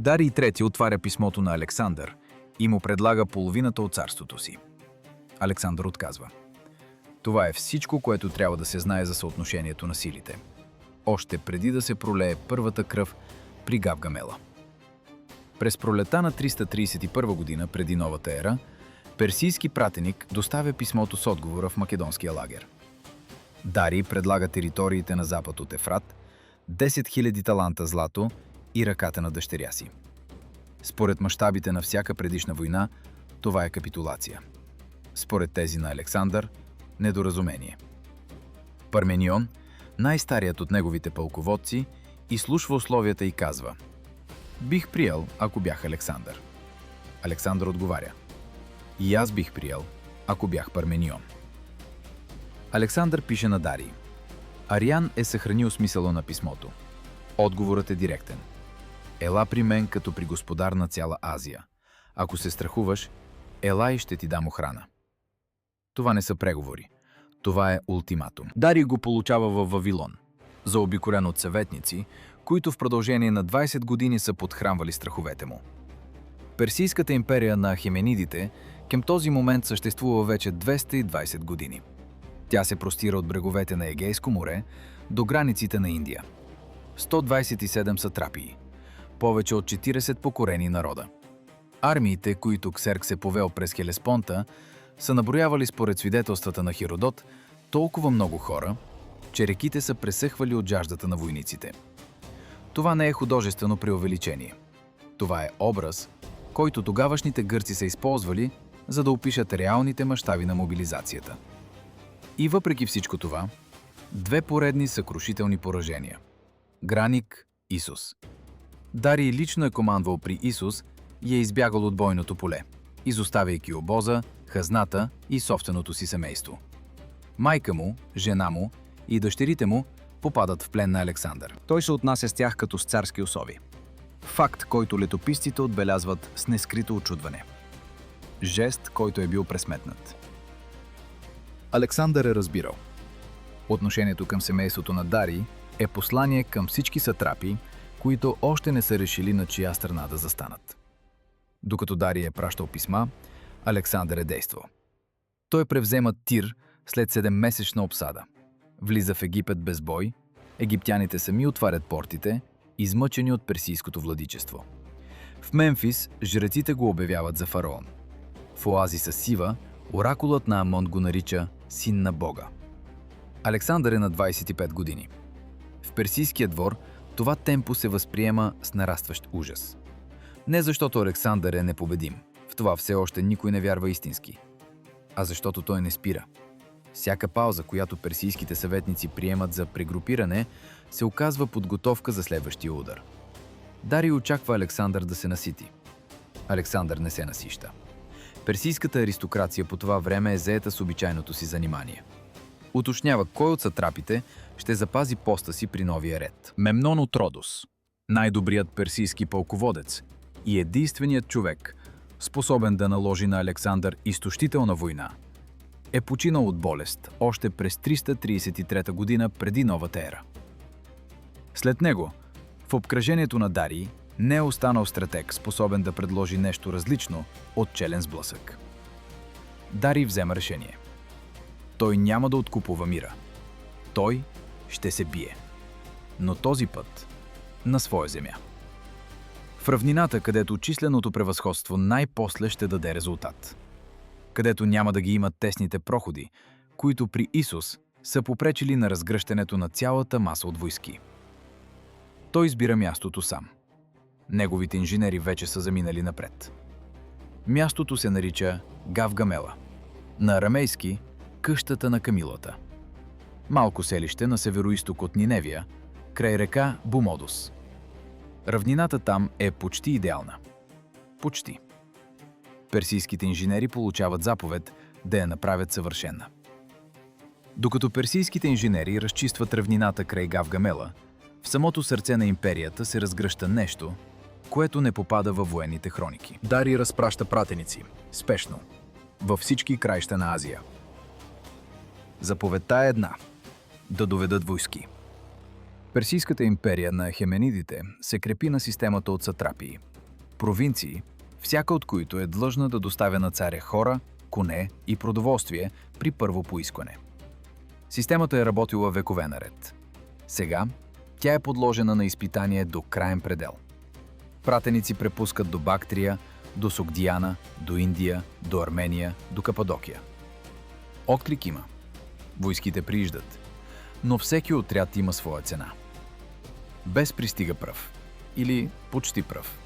Дарий III отваря писмото на Александър и му предлага половината от царството си. Александър отказва. Това е всичко, което трябва да се знае за съотношението на силите. Още преди да се пролее първата кръв при Гавгамела. През пролета на 331 година преди новата ера, персийски пратеник доставя писмото с отговора в македонския лагер. Дарий предлага териториите на запад от Ефрат, 10 000 таланта злато и ръката на дъщеря си. Според мащабите на всяка предишна война, това е капитулация. Според тези на Александър – недоразумение. Парменион, най-старият от неговите пълководци, изслушва условията и казва: «Бих приел, ако бях Александър». Александър отговаря: «И аз бих приел, ако бях Парменион». Александър пише на Дарий: «Ариан е съхранил смисъла на писмото. Отговорът е директен. Ела при мен като при господар на цяла Азия. Ако се страхуваш, ела и ще ти дам охрана». Това не са преговори. Това е ултиматум. Дарий го получава във Вавилон, заобиколен от съветници, които в продължение на 20 години са подхранвали страховете му. Персийската империя на Ахеменидите към този момент съществува вече 220 години. Тя се простира от бреговете на Егейско море до границите на Индия. 127 сатрапии, повече от 40 покорени народа. Армиите, които Ксеркс е повел през Хелеспонта, са наброявали според свидетелствата на Херодот толкова много хора, че реките са пресъхвали от жаждата на войниците. Това не е художествено преувеличение. Това е образ, който тогавашните гърци са използвали, за да опишат реалните мащаби на мобилизацията. И въпреки всичко това, две поредни съкрушителни поражения. Граник, Исус. Дарий лично е командвал при Исус и е избягал от бойното поле, изоставяйки обоза, хазната и собственото си семейство. Майка му, жена му и дъщерите му попадат в плен на Александър. Той се отнася с тях като с царски особи. Факт, който летописците отбелязват с нескрито очудване. Жест, който е бил пресметнат. Александър е разбирал. Отношението към семейството на Дарий е послание към всички сатрапи, които още не са решили на чия страна да застанат. Докато Дарий е пращал писма, Александър е действал. Той превзема Тир след 7-месечна обсада. Влиза в Египет без бой, египтяните сами отварят портите, измъчени от персийското владичество. В Мемфис жреците го обявяват за фараон. В оазиса Сива оракулът на Амон го нарича син на Бога. Александър е на 25 години. В персийския двор това темпо се възприема с нарастващ ужас. Не защото Александър е непобедим, в това все още никой не вярва истински, а защото той не спира. Всяка пауза, която персийските съветници приемат за прегрупиране, се оказва подготовка за следващия удар. Дарий очаква Александър да се насити. Александър не се насища. Персийската аристокрация по това време е заета с обичайното си занимание. Уточнява кой от сатрапите ще запази поста си при новия ред. Мемнон от Родос, най-добрият персийски пълководец и единственият човек, способен да наложи на Александър изтощителна война, е починал от болест още през 333 година преди новата ера. След него, в обкръжението на Дарий, не е останал стратег, способен да предложи нещо различно от челен сблъсък. Дарий взема решение. Той няма да откупува мира. Той ще се бие. Но този път на своя земя. В равнината, където численото превъзходство най-после ще даде резултат. Където няма да ги имат тесните проходи, които при Исус са попречили на разгръщането на цялата маса от войски. Той избира мястото сам. Неговите инженери вече са заминали напред. Мястото се нарича Гавгамела. На арамейски – къщата на Камилата. Малко селище на североизток от Ниневия, край река Бумодос. Равнината там е почти идеална. Почти. Персийските инженери получават заповед да я направят съвършена. Докато персийските инженери разчистват равнината край Гавгамела, в самото сърце на империята се разгръща нещо, което не попада във военните хроники. Дарий разпраща пратеници, спешно, във всички краища на Азия. Заповедта е една – да доведат войски. Персийската империя на Ахеменидите се крепи на системата от сатрапии, провинции, всяка от които е длъжна да доставя на царя хора, коне и продоволствие при първо поискване. Системата е работила векове наред. Сега тя е подложена на изпитание до краен предел. Пратеници препускат до Бактрия, до Согдияна, до Индия, до Армения, до Кападокия. Отклик има. Войските прииждат. Но всеки отряд има своя цена. Без пристига пръв. Или почти пръв.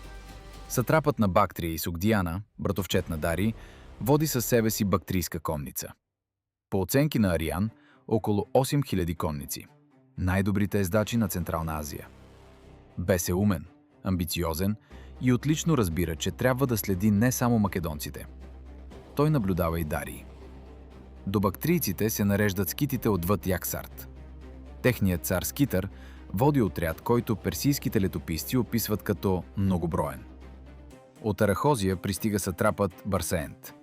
Сатрапът на Бактрия и Согдияна, братовчет на Дарий, води със себе си бактрийска конница. По оценки на Ариан, около 8000 конници. Най-добрите ездачи на Централна Азия. Бес е умен, амбициозен и отлично разбира, че трябва да следи не само македонците. Той наблюдава и Дарий. До бактрийците се нареждат скитите отвъд Яксарт. Техният цар Скитър води отряд, който персийските летописци описват като многоброен. От Арахозия пристига сатрапът Барсеент.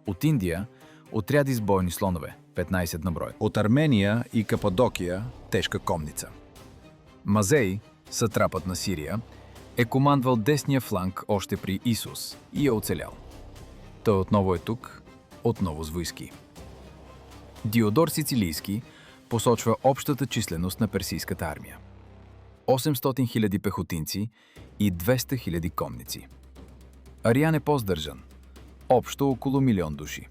От Индия – отряди с бойни слонове, 15 на брой. От Армения и Кападокия – тежка конница. Мазей, сатрапът на Сирия, е командвал десния фланг още при Исус и е оцелял. Той отново е тук, отново с войски. Диодор Сицилийски посочва общата численост на персийската армия. 800 000 пехотинци и 200 000 конници. Ариан е по-здържан. Общо около 1 000 000 души.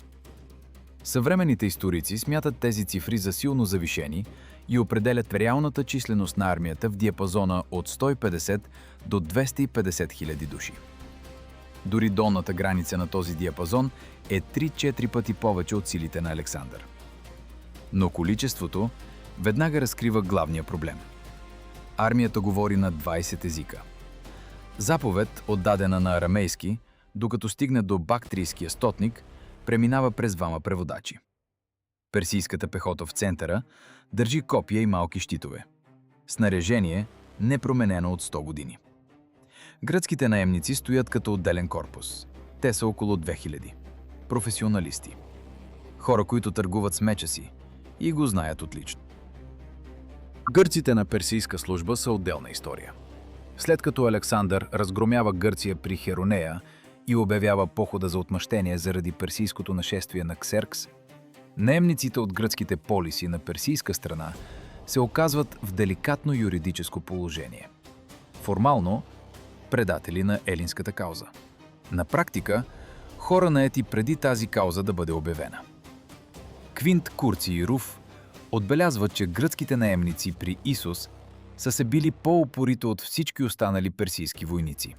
Съвременните историци смятат тези цифри за силно завишени и определят реалната численост на армията в диапазона от 150 до 250 000 души. Дори долната граница на този диапазон е 3-4 пъти повече от силите на Александър. Но количеството веднага разкрива главния проблем. Армията говори на 20 езика. Заповед, отдадена на арамейски, докато стигне до бактрийския стотник, преминава през двама преводачи. Персийската пехота в центъра държи копия и малки щитове. Снаряжение непроменено от 100 години. Гръцките наемници стоят като отделен корпус. Те са около 2000. Професионалисти. Хора, които търгуват с меча си и го знаят отлично. Гърците на персийска служба са отделна история. След като Александър разгромява Гърция при Херонея и обявява похода за отмъщение заради персийското нашествие на Ксеркс, наемниците от гръцките полиси на персийска страна се оказват в деликатно юридическо положение. Формално предатели на елинската кауза. На практика хора наети преди тази кауза да бъде обявена. Квинт Курций Руф отбелязва, че гръцките наемници при Исус са се били по-упорито от всички останали персийски войници.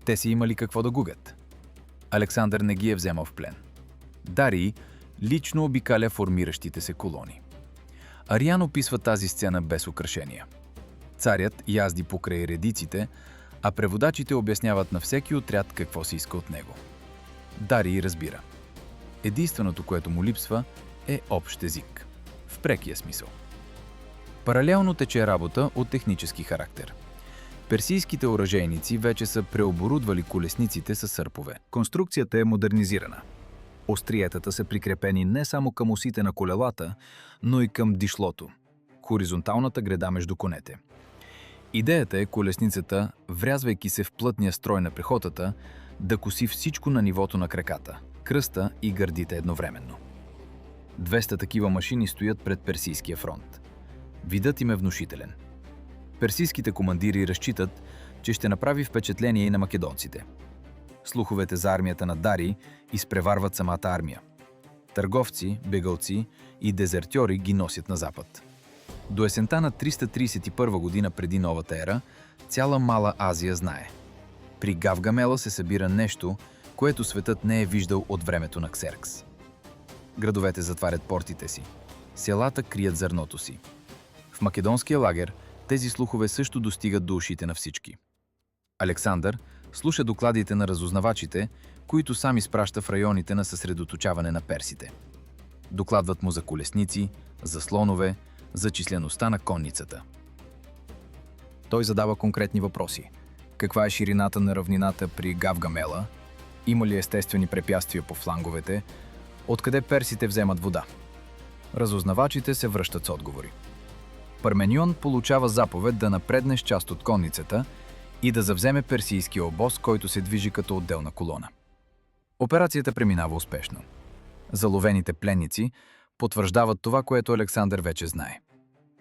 Те си имали какво да губят. Александър не ги е вземал в плен. Дарий лично обикаля формиращите се колони. Ариан описва тази сцена без украшения. Царят язди покрай редиците, а преводачите обясняват на всеки отряд какво се иска от него. Дарий разбира. Единственото, което му липсва, е общ език. В прекия смисъл. Паралелно тече работа от технически характер. Персийските оръжейници вече са преоборудвали колесниците с сърпове. Конструкцията е модернизирана. Остриетата са прикрепени не само към осите на колелата, но и към дишлото – хоризонталната греда между конете. Идеята е колесницата, врязвайки се в плътния строй на пехотата, да коси всичко на нивото на краката, кръста и гърдите едновременно. 200 такива машини стоят пред персийския фронт. Видът им е внушителен. Персийските командири разчитат, че ще направи впечатление и на македонците. Слуховете за армията на Дарий изпреварват самата армия. Търговци, бегалци и дезертьори ги носят на запад. До есента на 331 година преди новата ера, цяла Мала Азия знае. При Гавгамела се събира нещо, което светът не е виждал от времето на Ксеркс. Градовете затварят портите си. Селата крият зърното си. В македонския лагер тези слухове също достигат до ушите на всички. Александър слуша докладите на разузнавачите, които сам изпраща в районите на съсредоточаване на персите. Докладват му за колесници, за слонове, за числеността на конницата. Той задава конкретни въпроси. Каква е ширината на равнината при Гавгамела? Има ли естествени препятствия по фланговете? Откъде персите вземат вода? Разузнавачите се връщат с отговори. Парменион получава заповед да напредне с част от конницата и да завземе персийския обоз, който се движи като отделна колона. Операцията преминава успешно. Заловените пленници потвърждават това, което Александър вече знае.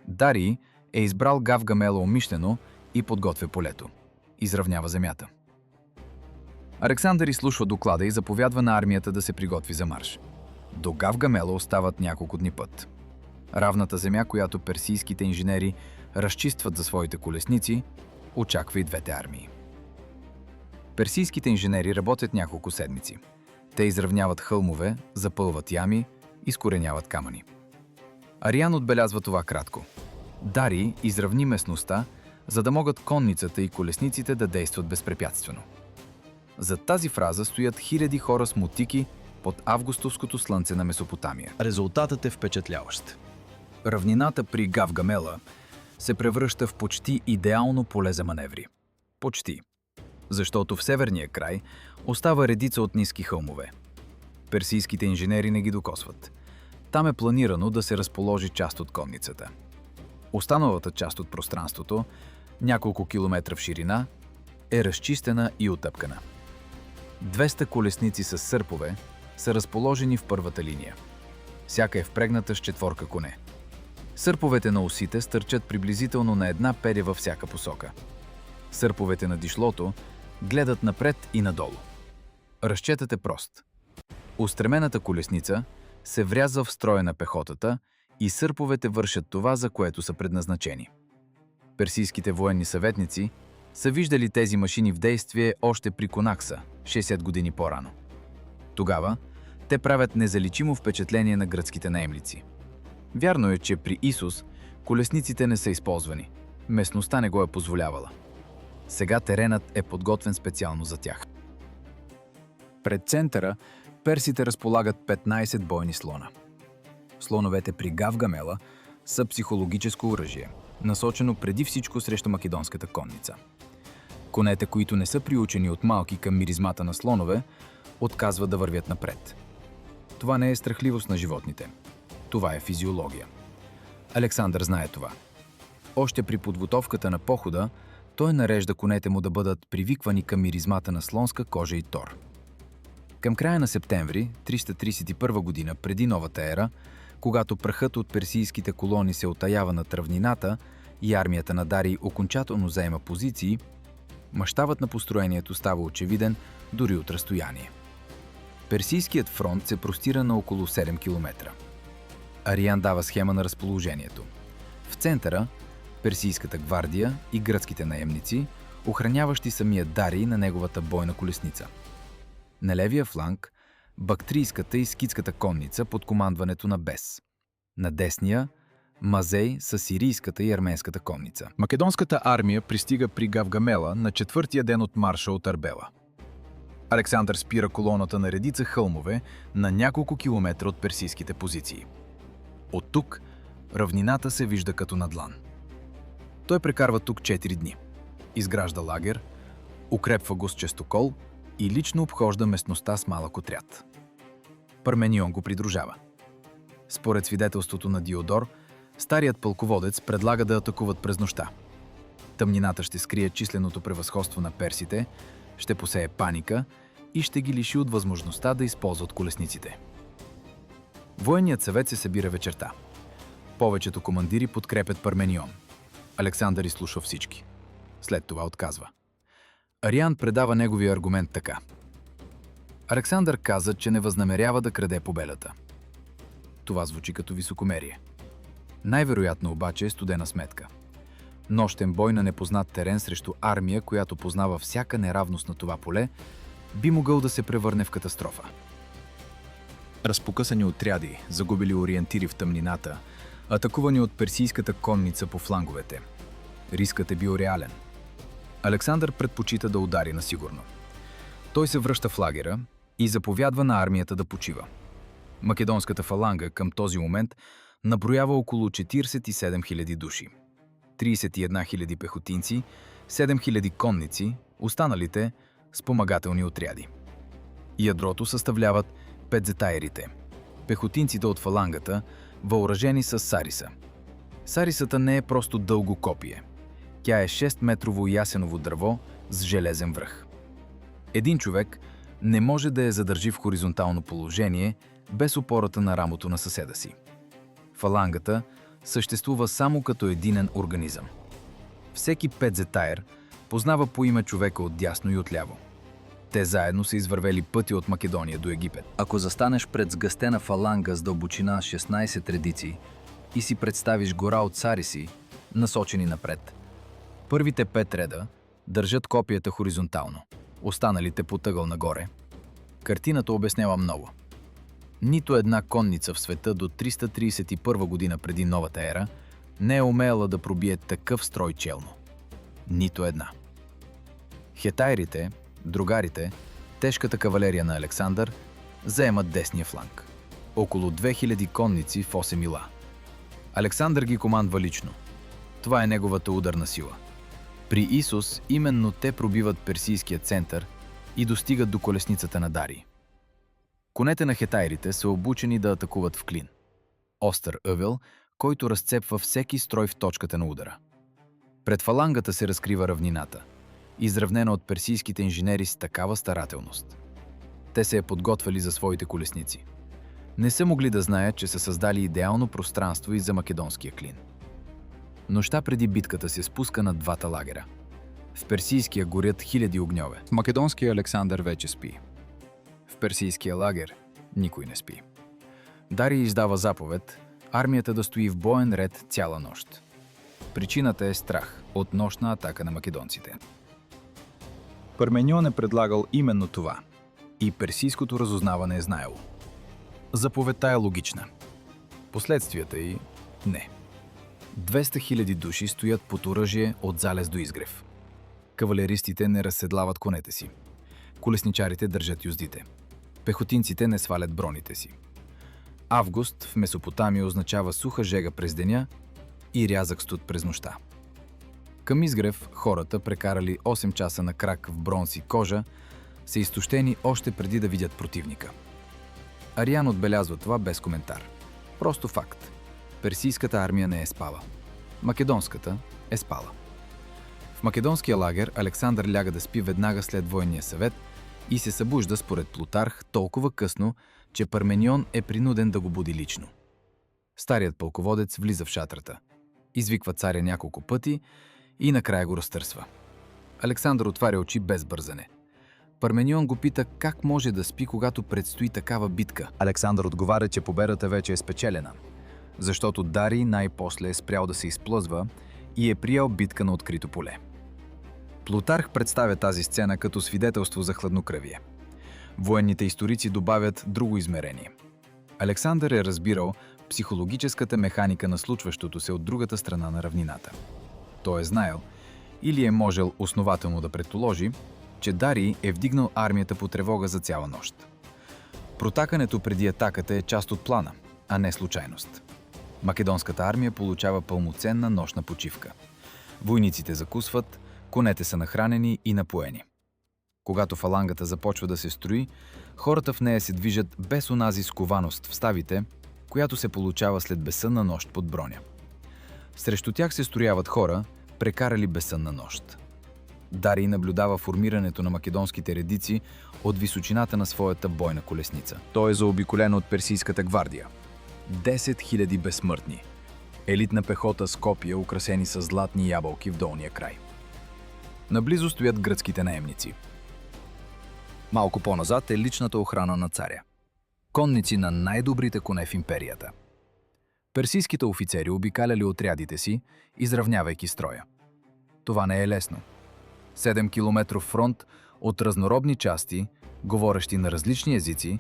Дарий е избрал Гавгамела умишлено и подготвя полето. Изравнява земята. Александър изслушва доклада и заповядва на армията да се приготви за марш. До Гавгамела остават няколко дни път. Равната земя, която персийските инженери разчистват за своите колесници, очаква и двете армии. Персийските инженери работят няколко седмици. Те изравняват хълмове, запълват ями, изкореняват камъни. Ариан отбелязва това кратко. Дарий изравни местността, за да могат конницата и колесниците да действат безпрепятствено. Зад тази фраза стоят хиляди хора с мотики под августовското слънце на Месопотамия. Резултатът е впечатляващ. Равнината при Гавгамела се превръща в почти идеално поле за маневри. Почти. Защото в северния край остава редица от ниски хълмове. Персийските инженери не ги докосват. Там е планирано да се разположи част от конницата. Останалата част от пространството, няколко километра в ширина, е разчистена и отъпкана. 200 колесници с сърпове са разположени в първата линия. Всяка е впрегната с 4 коне. Сърповете на осите стърчат приблизително на една педя във всяка посока. Сърповете на дишлото гледат напред и надолу. Разчетът е прост. Устремената колесница се врязва в строя на пехотата и сърповете вършат това, за което са предназначени. Персийските военни съветници са виждали тези машини в действие още при Конакса, 60 години по-рано. Тогава те правят незаличимо впечатление на гръцките наемници. Вярно е, че при Исус колесниците не са използвани. Местността не го е позволявала. Сега теренът е подготвен специално за тях. Пред центъра персите разполагат 15 бойни слона. Слоновете при Гавгамела са психологическо оръжие, насочено преди всичко срещу македонската конница. Конете, които не са приучени от малки към миризмата на слонове, отказват да вървят напред. Това не е страхливост на животните. Това е физиология. Александър знае това. Още при подготовката на похода, той нарежда конете му да бъдат привиквани към миризмата на слонска кожа и тор. Към края на септември, 331 година преди новата ера, когато прахът от персийските колони се отаява над равнината и армията на Дарий окончателно заема позиции, мащабът на построението става очевиден дори от разстояние. Персийският фронт се простира на около 7 км. Ариан дава схема на разположението. В центъра – персийската гвардия и гръцките наемници, охраняващи самия Дарий на неговата бойна колесница. На левия фланг – бактрийската и скитската конница под командването на Бес. На десния – Мазей с сирийската и арменската конница. Македонската армия пристига при Гавгамела на 4-тия ден от марша от Арбела. Александър спира колоната на редица хълмове на няколко километра от персийските позиции. От тук равнината се вижда като на длан. Той прекарва тук 4 дни. Изгражда лагер, укрепва го с честокол и лично обхожда местността с малък отряд. Парменион го придружава. Според свидетелството на Диодор, старият пълководец предлага да атакуват през нощта. Тъмнината ще скрие численото превъзходство на персите, ще посее паника и ще ги лиши от възможността да използват колесниците. Военният съвет се събира вечерта. Повечето командири подкрепят Парменион. Александър изслушва всички. След това отказва. Ариан предава неговия аргумент така. Александър каза, че не възнамерява да краде победата. Това звучи като високомерие. Най-вероятно обаче е студена сметка. Нощен бой на непознат терен срещу армия, която познава всяка неравност на това поле, би могъл да се превърне в катастрофа. Разпокъсани отряди, загубили ориентири в тъмнината, атакувани от персийската конница по фланговете. Рискът е бил реален. Александър предпочита да удари насигурно. Той се връща в лагера и заповядва на армията да почива. Македонската фаланга към този момент наброява около 47 000 души. 31 000 пехотинци, 7 000 конници, останалите – спомагателни отряди. Ядрото съставляват петзетайрите – пехотинците от фалангата, въоръжени с сариса. Сарисата не е просто дълго копие. Тя е 6-метрово ясеново дърво с железен връх. Един човек не може да я задържи в хоризонтално положение без опората на рамото на съседа си. Фалангата съществува само като единен организъм. Всеки петзетаер познава по име човека отдясно и отляво. Те заедно са извървели пъти от Македония до Египет. Ако застанеш пред сгъстена фаланга с дълбочина 16 редици и си представиш гора от цариси, насочени напред, Първите 5 реда държат копията хоризонтално, останалите по ъгъл нагоре. Картината обяснява много. Нито една конница в света до 331 година преди новата ера не е умеяла да пробие такъв строй челно. Нито една. Хетайрите, другарите, тежката кавалерия на Александър, заемат десния фланг. Около 2000 конници в 8 мила. Александър ги командва лично. Това е неговата ударна сила. При Исус именно те пробиват персийския център и достигат до колесницата на Дарий. Конете на хетайрите са обучени да атакуват в клин. Остър ъгъл, който разцепва всеки строй в точката на удара. Пред фалангата се разкрива равнината, изравнена от персийските инженери с такава старателност. Те се е подготвили за своите колесници. Не са могли да знаят, че са създали идеално пространство и за македонския клин. Нощта преди битката се спуска на двата лагера. В персийския горят хиляди огньове. в македонския Александър вече спи. В персийския лагер никой не спи. Дарий издава заповед армията да стои в боен ред цяла нощ. Причината е страх от нощна атака на македонците. Парменион е предлагал именно това и персийското разузнаване е знаело. Заповедта е логична. Последствията й – не. 200 000 души стоят под оръжие от залез до изгрев. Кавалеристите не разседлават конете си. Колесничарите държат юздите. Пехотинците не свалят броните си. Август в Месопотамия означава суха жега през деня и рязък студ през нощта. Към изгрев хората, прекарали 8 часа на крак в бронз и кожа, са изтощени още преди да видят противника. Ариан отбелязва това без коментар. Просто факт. Персийската армия не е спала. Македонската е спала. В македонския лагер Александър ляга да спи веднага след военния съвет и се събужда според Плутарх толкова късно, че Парменион е принуден да го буди лично. Старият пълководец влиза в шатрата, извиква царя няколко пъти и накрая го разтърсва. Александър отваря очи без бързане. Парменион го пита как може да спи, когато предстои такава битка. Александър отговаря, че победата вече е спечелена, защото Дарий най-после е спрял да се изплъзва и е приял битка на открито поле. Плутарх представя тази сцена като свидетелство за хладнокръвие. Военните историци добавят друго измерение. Александър е разбирал психологическата механика на случващото се от другата страна на равнината. Той е знаел, или е можел основателно да предположи, че Дарий е вдигнал армията по тревога за цяла нощ. Протакането преди атаката е част от плана, а не случайност. Македонската армия получава пълноценна нощна почивка. Войниците закусват, конете са нахранени и напоени. Когато фалангата започва да се строи, хората в нея се движат без онази скованост в ставите, която се получава след безсънна нощ под броня. Срещу тях се строяват хора, прекарали безсънна нощ. Дарий наблюдава формирането на македонските редици от височината на своята бойна колесница. Той е заобиколен от персийската гвардия. 10 000 безсмъртни. Елитна пехота с копия, украсени с златни ябълки в долния край. Наблизо стоят гръцките наемници. Малко по-назад е личната охрана на царя. Конници на най-добрите коне в империята. Персийските офицери обикаляли отрядите си, изравнявайки строя. Това не е лесно. 7 километров фронт от разнородни части, говорещи на различни езици,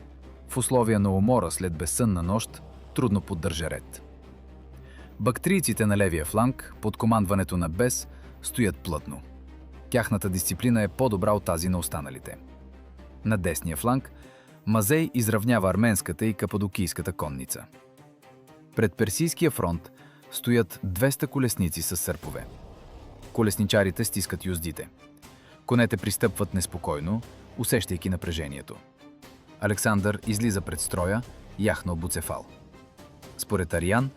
в условия на умора след безсънна нощ, трудно поддържа ред. Бактрийците на левия фланг, под командването на Бес, стоят плътно. Тяхната дисциплина е по-добра от тази на останалите. На десния фланг Мазей изравнява арменската и кападокийската конница. Пред персийския фронт стоят 200 колесници с сърпове. Колесничарите стискат юздите. Конете пристъпват неспокойно, усещайки напрежението. Александър излиза пред строя, яхнал буцефал. Според Ариан,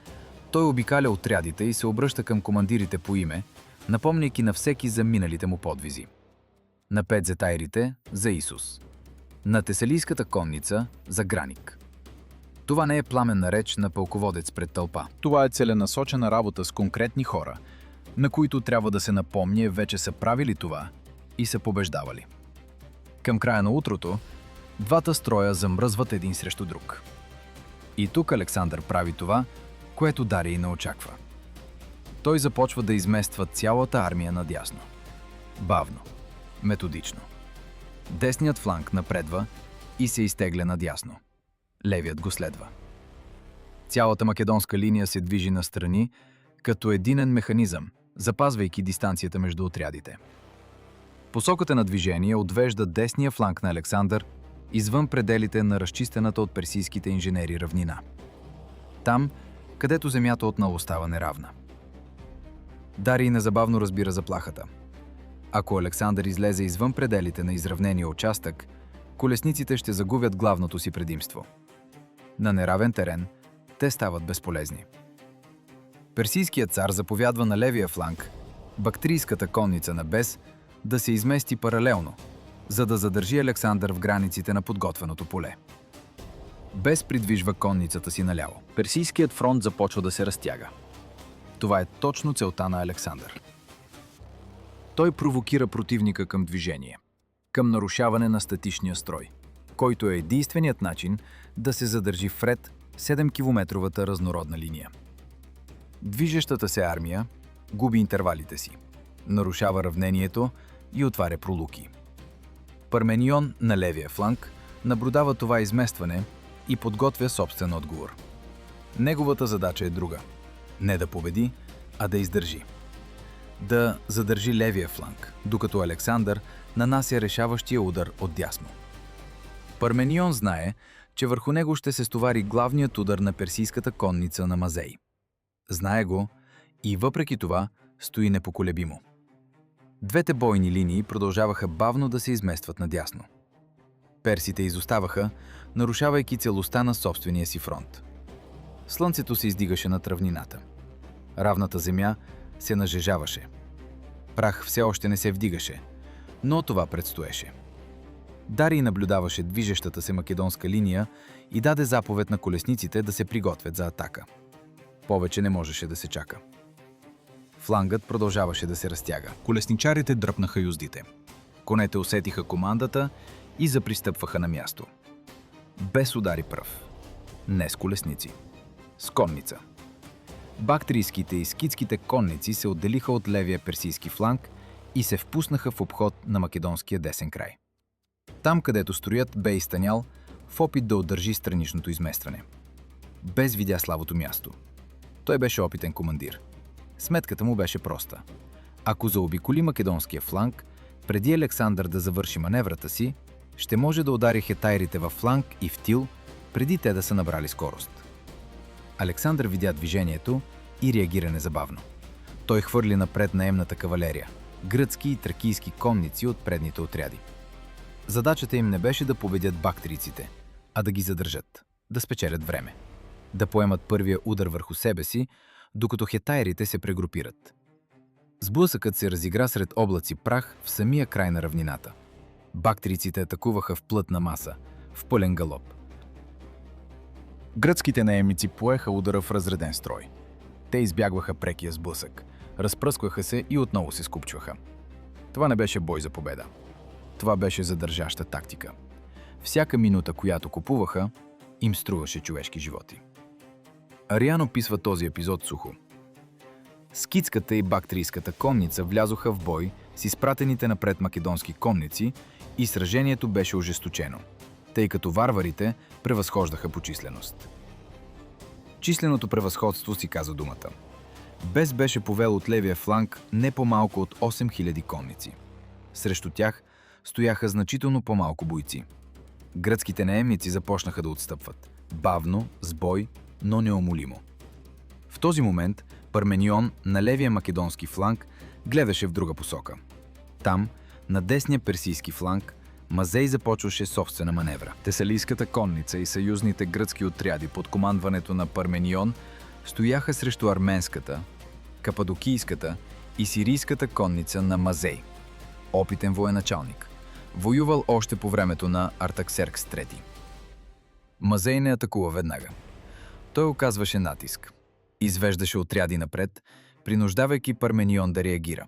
той обикаля отрядите и се обръща към командирите по име, напомняйки на всеки за миналите му подвизи. На петзетайрите за Исус. На тесалийската конница за Граник. Това не е пламенна реч на пълководец пред тълпа. Това е целенасочена работа с конкретни хора, на които трябва да се напомня, вече са правили това и са побеждавали. Към края на утрото, двата строя замръзват един срещу друг. И тук Александър прави това, което Дарий не очаква. Той започва да измества цялата армия надясно. Бавно, методично. Десният фланг напредва и се изтегля надясно. Левият го следва. Цялата македонска линия се движи настрани, като единен механизъм, запазвайки дистанцията между отрядите. Посоката на движение отвежда десния фланг на Александър извън пределите на разчистената от персийските инженери равнина. Там, където земята отново остава неравна. Дарий незабавно разбира заплахата. Ако Александър излезе извън пределите на изравнения участък, колесниците ще загубят главното си предимство. На неравен терен те стават безполезни. Персийският цар заповядва на левия фланг, бактрийската конница на Бес, да се измести паралелно, за да задържи Александър в границите на подготвеното поле. Бес придвижва конницата си наляво. Персийският фронт започва да се разтяга. Това е точно целта на Александър. Той провокира противника към движение, към нарушаване на статичния строй, който е единственият начин да се задържи в ред 7-километровата разнородна линия. Движещата се армия губи интервалите си, нарушава равнението и отваря пролуки. Парменион на левия фланг наблюдава това изместване и подготвя собствен отговор. Неговата задача е друга – не да победи, а да издържи. Да задържи левия фланг, докато Александър нанася решаващия удар отдясно. Парменион знае, че върху него ще се стовари главният удар на персийската конница на Мазей. Знае го и въпреки това стои непоколебимо. Двете бойни линии продължаваха бавно да се изместват надясно. Персите изоставаха, нарушавайки целостта на собствения си фронт. Слънцето се издигаше над равнината. Равната земя се нажежаваше. Прах все още не се вдигаше, но това предстоеше. Дарий наблюдаваше движещата се македонска линия и даде заповед на колесниците да се приготвят за атака. Повече не можеше да се чака. Флангът продължаваше да се разтяга. Колесничарите дръпнаха юздите. Конете усетиха командата и запристъпваха на място. Без удари пръв. Не с колесници. С конница. Бактрийските и скитските конници се отделиха от левия персийски фланг и се впуснаха в обход на македонския десен край. Там, където строят, бе изтънял в опит да удържи страничното изместване. Без видя слабото място. Той беше опитен командир. Сметката му беше проста. Ако заобиколи македонския фланг, преди Александър да завърши маневрата си, ще може да удари хетайрите във фланг и в тил, преди те да са набрали скорост. Александър видя движението и реагира незабавно. Той хвърли напред наемната кавалерия, гръцки и тракийски конници от предните отряди. Задачата им не беше да победят бактрийците, а да ги задържат, да спечелят време, да поемат първия удар върху себе си, докато хетайрите се прегрупират. Сблъсъкът се разигра сред облаци прах в самия край на равнината. Бактрийците атакуваха в плътна маса, в пълен галоп. Гръцките наемници поеха удара в разреден строй. Те избягваха прекия сблъсък, разпръскваха се и отново се скупчваха. Това не беше бой за победа. Това беше задържаща тактика. Всяка минута, която купуваха, им струваше човешки животи. Ариан описва този епизод сухо. Скитската и бактрийската конница влязоха в бой с изпратените напред македонски конници и сражението беше ожесточено, тъй като варварите превъзхождаха по численост. Численото превъзходство си каза думата. Бес беше повел от левия фланг не по-малко от 8000 конници. Срещу тях стояха значително по-малко бойци. Гръцките наемници започнаха да отстъпват. Бавно, с бой, но неумолимо. В този момент Парменион на левия македонски фланг гледаше в друга посока. Там, на десния персийски фланг, Мазей започваше собствена маневра. Тесалийската конница и съюзните гръцки отряди под командването на Парменион стояха срещу арменската, кападокийската и сирийската конница на Мазей, опитен военачалник, воювал още по времето на Артаксеркс III. Мазей не атакува веднага. Той оказваше натиск. Извеждаше отряди напред, принуждавайки Парменион да реагира.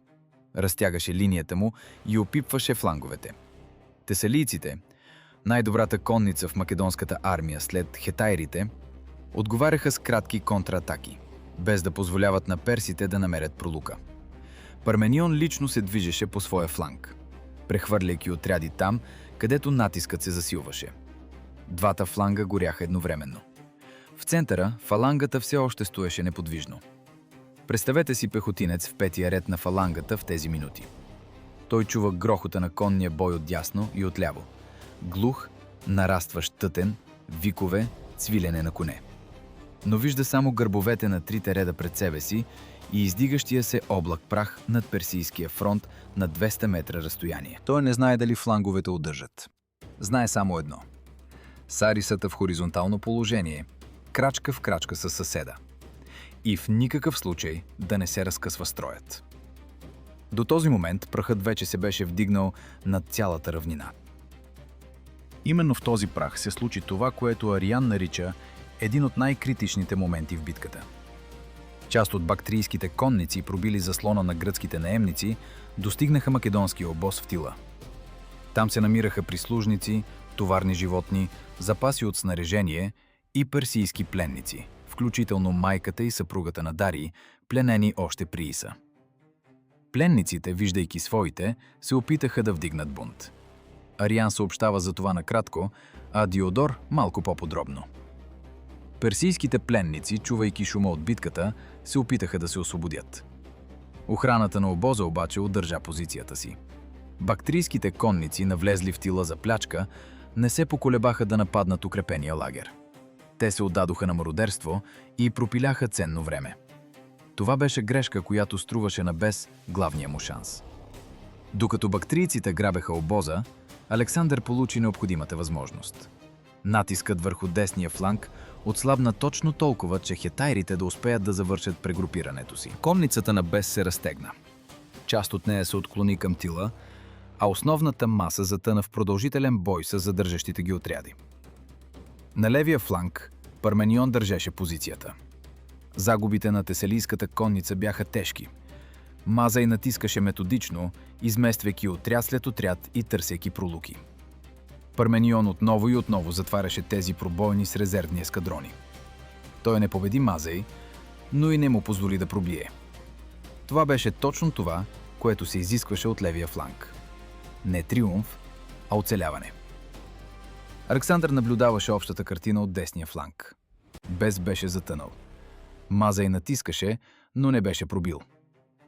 Разтягаше линията му и опипваше фланговете. Тесалийците, най-добрата конница в македонската армия след хетайрите, отговаряха с кратки контратаки, без да позволяват на персите да намерят пролука. Парменион лично се движеше по своя фланг, прехвърляйки отряди там, където натискът се засилваше. Двата фланга горяха едновременно. В центъра фалангата все още стоеше неподвижно. Представете си пехотинец в петия ред на фалангата в тези минути. Той чува грохота на конния бой отдясно и отляво. Глух, нарастващ тътен, викове, цвилене на коне. Но вижда само гърбовете на трите реда пред себе си и издигащия се облак прах над персийския фронт на 200 метра разстояние. Той не знае дали фланговете удържат. Знае само едно. Сарисата в хоризонтално положение, крачка в крачка със съседа. И в никакъв случай да не се разкъсва строят. До този момент прахът вече се беше вдигнал над цялата равнина. Именно в този прах се случи това, което Ариан нарича един от най-критичните моменти в битката. Част от бактрийските конници, пробили заслона на гръцките наемници, достигнаха македонския обоз в Тила. Там се намираха прислужници, товарни животни, запаси от снаряжение и персийски пленници, включително майката и съпругата на Дарий, пленени още при Иса. Пленниците, виждайки своите, се опитаха да вдигнат бунт. Ариан съобщава за това накратко, а Диодор малко по-подробно. Персийските пленници, чувайки шума от битката, се опитаха да се освободят. Охраната на обоза обаче удържа позицията си. Бактрийските конници, навлезли в Тила за плячка, не се поколебаха да нападнат укрепения лагер. Те се отдадоха на мародерство и пропиляха ценно време. Това беше грешка, която струваше на Бес главния му шанс. Докато бактрийците грабеха обоза, Александър получи необходимата възможност. Натискът върху десния фланг отслабна точно толкова, че хетайрите да успеят да завършат прегрупирането си. Конницата на Бес се разтегна. Част от нея се отклони към Тила, а основната маса затъна в продължителен бой с задържащите ги отряди. На левия фланг Парменион държеше позицията. Загубите на тесалийската конница бяха тежки. Мазей натискаше методично, измествайки отряд след отряд и търсейки пролуки. Парменион отново и отново затваряше тези пробойни с резервни ескадрони. Той не победи Мазей, но и не му позволи да пробие. Това беше точно това, което се изискваше от левия фланг. Не триумф, а оцеляване. Александър наблюдаваше общата картина от десния фланг. Бес беше затънал. Мазей натискаше, но не беше пробил.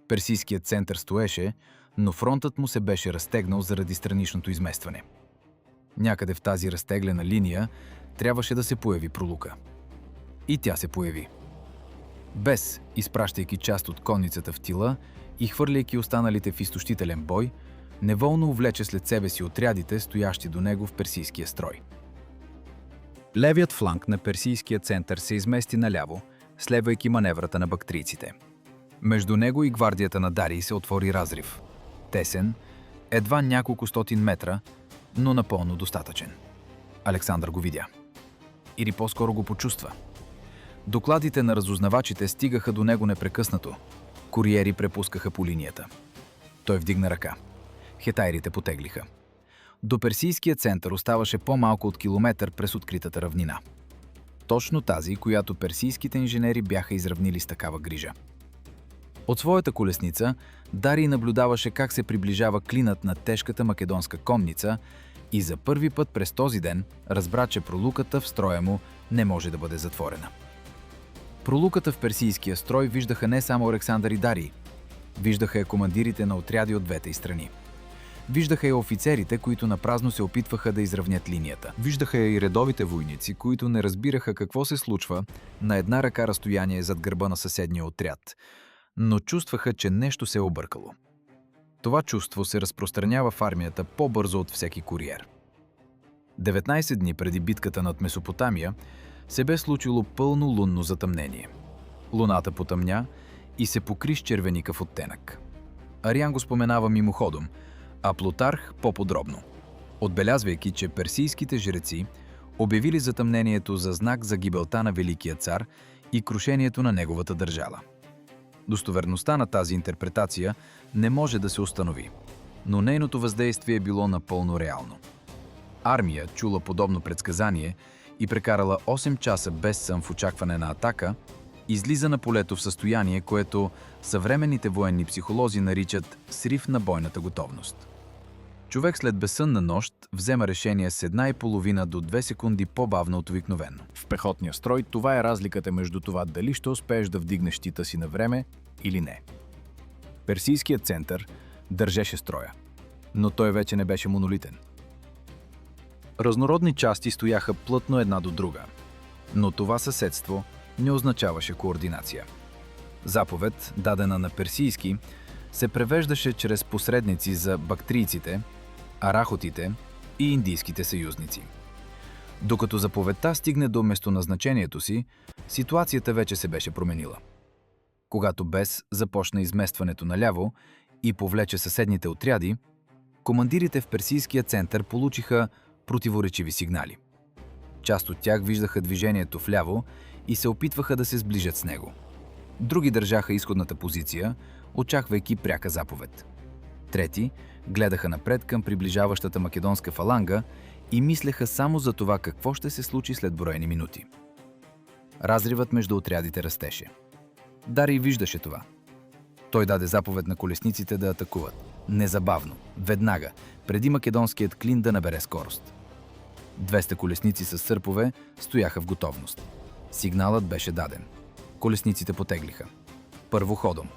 Персийският център стоеше, но фронтът му се беше разтегнал заради страничното изместване. Някъде в тази разтеглена линия трябваше да се появи пролука. И тя се появи. Бес, изпращайки част от конницата в Тила и хвърляйки останалите в изтощителен бой, неволно увлече след себе си отрядите, стоящи до него в персийския строй. Левият фланг на персийския център се измести наляво, следвайки маневрата на бактрийците. Между него и гвардията на Дарий се отвори разрив. Тесен, едва няколко стотин метра, но напълно достатъчен. Александър го видя. Или по-скоро го почувства. Докладите на разузнавачите стигаха до него непрекъснато. Куриери препускаха по линията. Той вдигна ръка. Хетайрите потеглиха. До персийския център оставаше по-малко от километър през откритата равнина. Точно тази, която персийските инженери бяха изравнили с такава грижа. От своята колесница Дарий наблюдаваше как се приближава клинът на тежката македонска конница и за първи път през този ден разбра, че пролуката в строя му не може да бъде затворена. Пролуката в персийския строй виждаха не само Александър и Дарий. Виждаха я командирите на отряди от двете страни. Виждаха я офицерите, които напразно се опитваха да изравнят линията. Виждаха я и редовите войници, които не разбираха какво се случва на една ръка разстояние зад гърба на съседния отряд, но чувстваха, че нещо се е объркало. Това чувство се разпространява в армията по-бързо от всеки куриер. 19 дни преди битката над Месопотамия се бе случило пълно лунно затъмнение. Луната потъмня и се покри с червеникав оттенък. Ариан го споменава мимоходом, а Плутарх по-подробно, отбелязвайки, че персийските жреци обявили затъмнението за знак за гибелта на Великия цар и крушението на неговата държава. Достоверността на тази интерпретация не може да се установи, но нейното въздействие е било напълно реално. Армия, чула подобно предсказание и прекарала 8 часа без сън в очакване на атака, излиза на полето в състояние, което съвременните военни психолози наричат срив на бойната готовност. Човек след безсънна нощ взема решение с 1,5 до 2 секунди по-бавно от обикновено. В пехотния строй това е разликата между това дали ще успееш да вдигнеш щита си на време или не. Персийският център държеше строя, но той вече не беше монолитен. Разнородни части стояха плътно една до друга, но това съседство не означаваше координация. Заповед, дадена на персийски, се превеждаше чрез посредници за бактрийците, арахотите и индийските съюзници. Докато заповедта стигне до местоназначението си, ситуацията вече се беше променила. Когато Бес започна изместването наляво и повлече съседните отряди, командирите в персийския център получиха противоречиви сигнали. Част от тях виждаха движението вляво и се опитваха да се сближат с него. Други държаха изходната позиция, очаквайки пряка заповед. Трети гледаха напред към приближаващата македонска фаланга и мислеха само за това какво ще се случи след броени минути. Разривът между отрядите растеше. Дарий виждаше това. Той даде заповед на колесниците да атакуват. Незабавно, веднага, преди македонският клин да набере скорост. 200 колесници с сърпове стояха в готовност. Сигналът беше даден. Колесниците потеглиха. Първо ходом.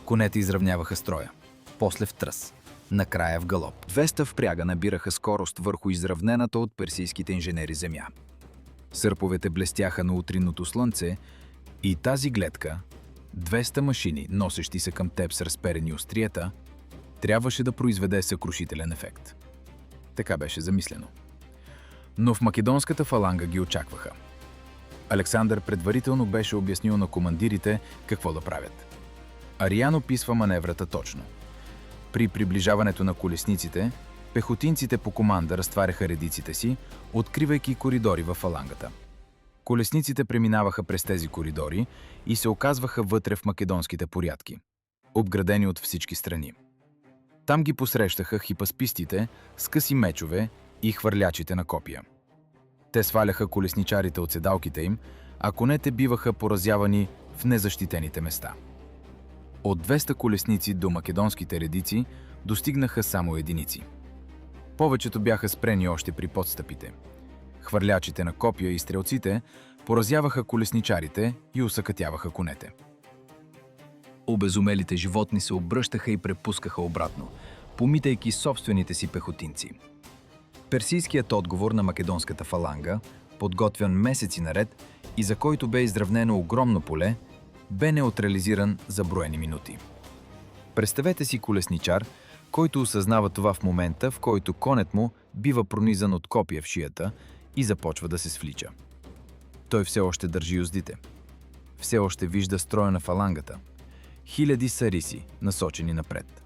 Конете изравняваха строя. После в тръс. Накрая в галоп. 200 впряга набираха скорост върху изравнената от персийските инженери земя. Сърповете блестяха на утринното слънце и тази гледка, 200 машини, носещи се към теб с разперени острията, трябваше да произведе съкрушителен ефект. Така беше замислено. Но в македонската фаланга ги очакваха. Александър предварително беше обяснил на командирите какво да правят. Ариан описва маневрата точно. При приближаването на колесниците, пехотинците по команда разтваряха редиците си, откривайки коридори във фалангата. Колесниците преминаваха през тези коридори и се оказваха вътре в македонските порядки, обградени от всички страни. Там ги посрещаха хипаспистите с къси мечове и хвърлячите на копия. Те сваляха колесничарите от седалките им, а конете биваха поразявани в незащитените места. От 200 колесници до македонските редици достигнаха само единици. Повечето бяха спрени още при подстъпите. Хвърлячите на копия и стрелците поразяваха колесничарите и усъкътяваха конете. Обезумелите животни се обръщаха и препускаха обратно, помитайки собствените си пехотинци. Персийският отговор на македонската фаланга, подготвян месеци наред и за който бе изравнено огромно поле, бе неутрализиран за броени минути. Представете си колесничар, който осъзнава това в момента, в който конят му бива пронизан от копия в шията и започва да се свлича. Той все още държи юздите. Все още вижда строя на фалангата. Хиляди сариси, насочени напред.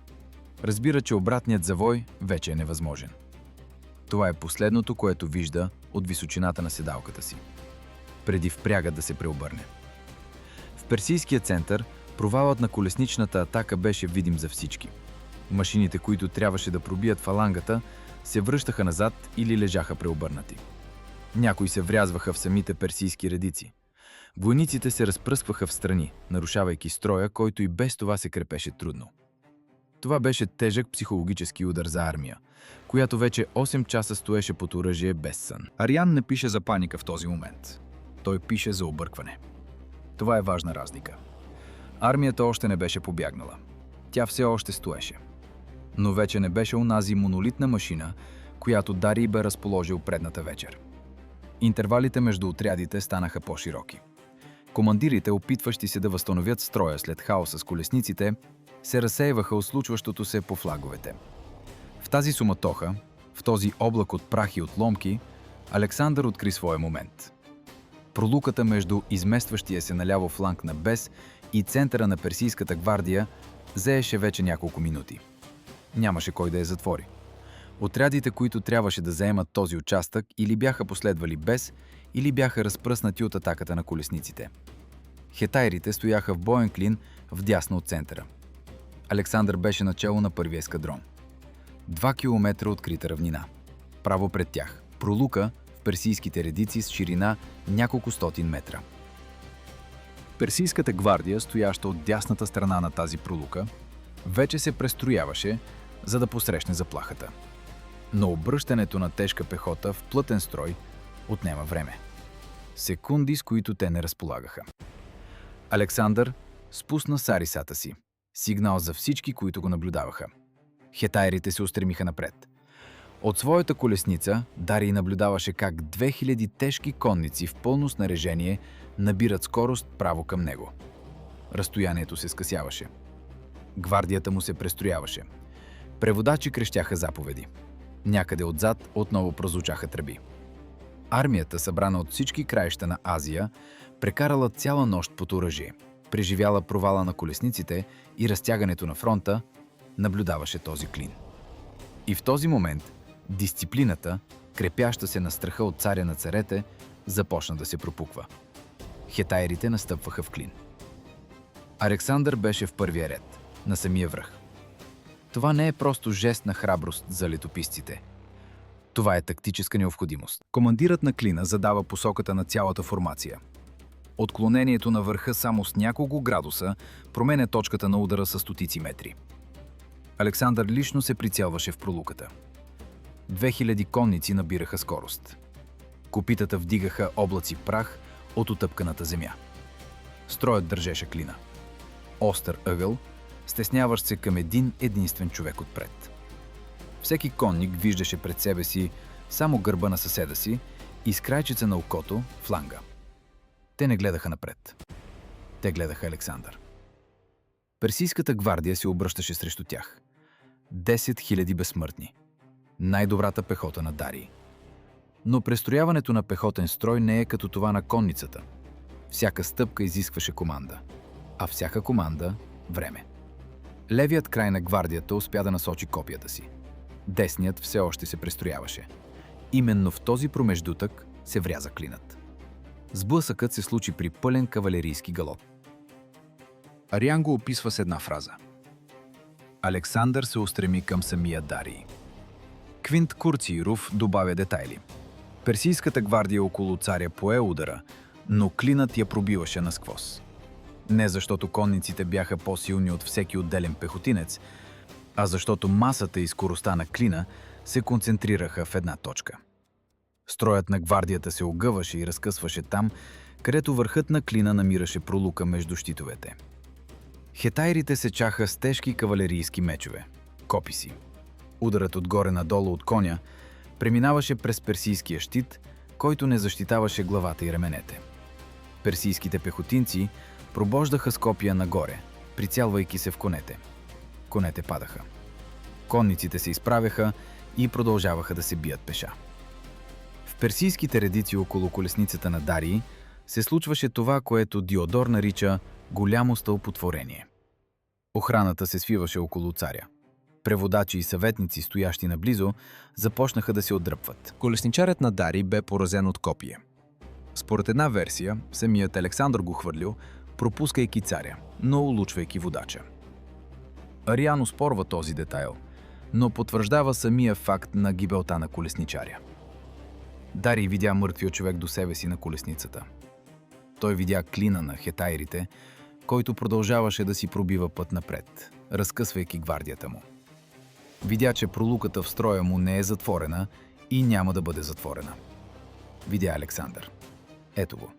Разбира, че обратният завой вече е невъзможен. Това е последното, което вижда от височината на седалката си, преди впрягът да се преобърне. В персийския център провалът на колесничната атака беше видим за всички. Машините, които трябваше да пробият фалангата, се връщаха назад или лежаха преобърнати. Някои се врязваха в самите персийски редици. Войниците се разпръскваха в страни, нарушавайки строя, който и без това се крепеше трудно. Това беше тежък психологически удар за армия, която вече 8 часа стоеше под оръжие без сън. Ариан не пише за паника в този момент. Той пише за объркване. Това е важна разлика. Армията още не беше побягнала. Тя все още стоеше. Но вече не беше онази монолитна машина, която Дарий бе разположил предната вечер. Интервалите между отрядите станаха по-широки. Командирите, опитващи се да възстановят строя след хаоса с колесниците, се разсеиваха от случващото се по флаговете. В тази суматоха, в този облак от прах и отломки, Александър откри своя момент. Пролуката между изместващия се наляво фланг на Бес и центъра на персийската гвардия Зееше вече няколко минути. Нямаше кой да я затвори. Отрядите, които трябваше да заемат този участък, или бяха последвали без, или бяха разпръснати от атаката на колесниците. Хетайрите стояха в боен клин вдясно от центъра. Александър беше начело на първия ескадрон. 2 километра открита равнина. Право пред тях. Пролука в персийските редици с ширина няколко стотин метра. Персийската гвардия, стояща от дясната страна на тази пролука, вече се престрояваше, за да посрещне заплахата. Но обръщането на тежка пехота в плътен строй отнема време. Секунди, с които те не разполагаха. Александър спусна сарисата си. Сигнал за всички, които го наблюдаваха. Хетайрите се устремиха напред. От своята колесница Дарий наблюдаваше как 2000 тежки конници в пълно снаряжение набират скорост право към него. Разстоянието се скъсяваше. Гвардията му се престрояваше. Преводачи крещяха заповеди. Някъде отзад отново прозвучаха тръби. Армията, събрана от всички краища на Азия, прекарала цяла нощ под оръжие, преживяла провала на колесниците и разтягането на фронта, наблюдаваше този клин. И в този момент дисциплината, крепяща се на страха от царя на царете, започна да се пропуква. Хетайрите настъпваха в клин. Александър беше в първия ред, на самия връх. Това не е просто жест на храброст за летописците. Това е тактическа необходимост. Командирът на клина задава посоката на цялата формация. Отклонението на върха само с няколко градуса променя точката на удара с стотици метри. Александър лично се прицелваше в пролуката. 2000 конници набираха скорост. Копитата вдигаха облаци прах от отъпканата земя. Строят държеше клина. Остър ъгъл, стесняващ се към един единствен човек отпред. Всеки конник виждаше пред себе си само гърба на съседа си и с крайчица на окото фланга. Те не гледаха напред. Те гледаха Александър. Персийската гвардия се обръщаше срещу тях. 10 000 безсмъртни. Най-добрата пехота на Дарий. Но престрояването на пехотен строй не е като това на конницата. Всяка стъпка изискваше команда, а всяка команда – време. Левият край на гвардията успя да насочи копията си. Десният все още се престрояваше. Именно в този промеждутък се вряза клинът. Сблъсъкът се случи при пълен кавалерийски галоп. Ариан го описва с една фраза. Александър се устреми към самия Дарий. Квинт Курцииров добавя детайли. Персийската гвардия около царя пое удара, но клинът я пробиваше насквозь. Не защото конниците бяха по-силни от всеки отделен пехотинец, а защото масата и скоростта на клина се концентрираха в една точка. Строят на гвардията се огъваше и разкъсваше там, където върхът на клина намираше пролука между щитовете. Хетайрите се чаха с тежки кавалерийски мечове, кописи. Ударът отгоре надолу от коня преминаваше през персийския щит, който не защитаваше главата и раменете. Персийските пехотинци пробождаха с копия нагоре, прицелвайки се в конете. Конете падаха. Конниците се изправяха и продължаваха да се бият пеша. В персийските редици около колесницата на Дарий се случваше това, което Диодор нарича голямо стълпотворение. Охраната се свиваше около царя. Преводачи и съветници, стоящи наблизо, започнаха да се отдръпват. Колесничарят на Дарий бе поразен от копие. Според една версия, самият Александър го хвърлил, пропускайки царя, но улучвайки водача. Ариан оспорва този детайл, но потвърждава самия факт на гибелта на колесничаря. Дарий видя мъртвия човек до себе си на колесницата. Той видя клина на хетайрите, който продължаваше да си пробива път напред, разкъсвайки гвардията му. Видя, че пролуката в строя му не е затворена и няма да бъде затворена. Видя Александър. Ето го.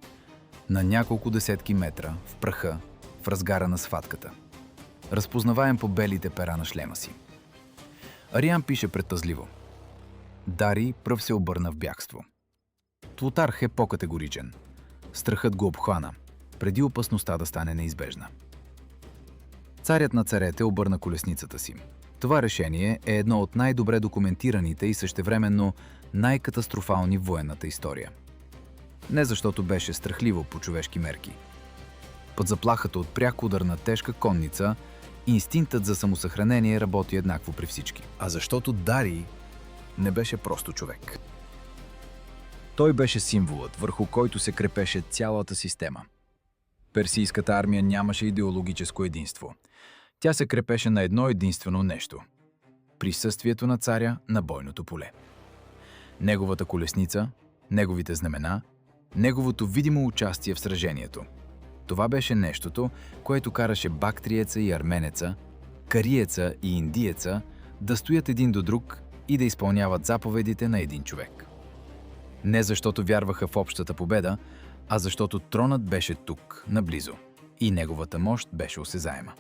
На няколко десетки метра, в праха, в разгара на схватката. Разпознаваем по белите пера на шлема си. Ариан пише предпазливо. Дарий пръв се обърна в бягство. Плутарх е по-категоричен. Страхът го обхвана, преди опасността да стане неизбежна. Царят на царете обърна колесницата си. Това решение е едно от най-добре документираните и същевременно най-катастрофални в военната история. Не защото беше страхливо по човешки мерки. Под заплахата от пряк удар на тежка конница, Инстинктът за самосъхранение работи еднакво при всички. А защото Дарий не беше просто човек. Той беше символът, върху който се крепеше цялата система. Персийската армия нямаше идеологическо единство. Тя се крепеше на едно единствено нещо – присъствието на царя на бойното поле. Неговата колесница, неговите знамена, неговото видимо участие в сражението. Това беше нещото, което караше бактриеца и арменеца, кариеца и индиеца да стоят един до друг и да изпълняват заповедите на един човек. Не защото вярваха в общата победа, а защото тронът беше тук, наблизо, и неговата мощ беше осезаема.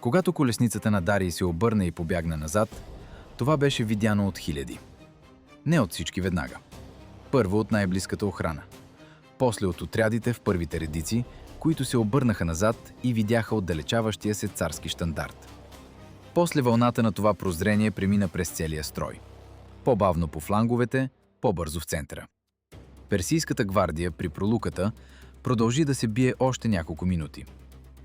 Когато колесницата на Дарий се обърна и побягна назад, това беше видяно от хиляди. Не от всички веднага. Първо от най-близката охрана. После от отрядите в първите редици, които се обърнаха назад и видяха отдалечаващия се царски щандарт. После вълната на това прозрение премина през целия строй. По-бавно по фланговете, по-бързо в центъра. Персийската гвардия при пролуката продължи да се бие още няколко минути.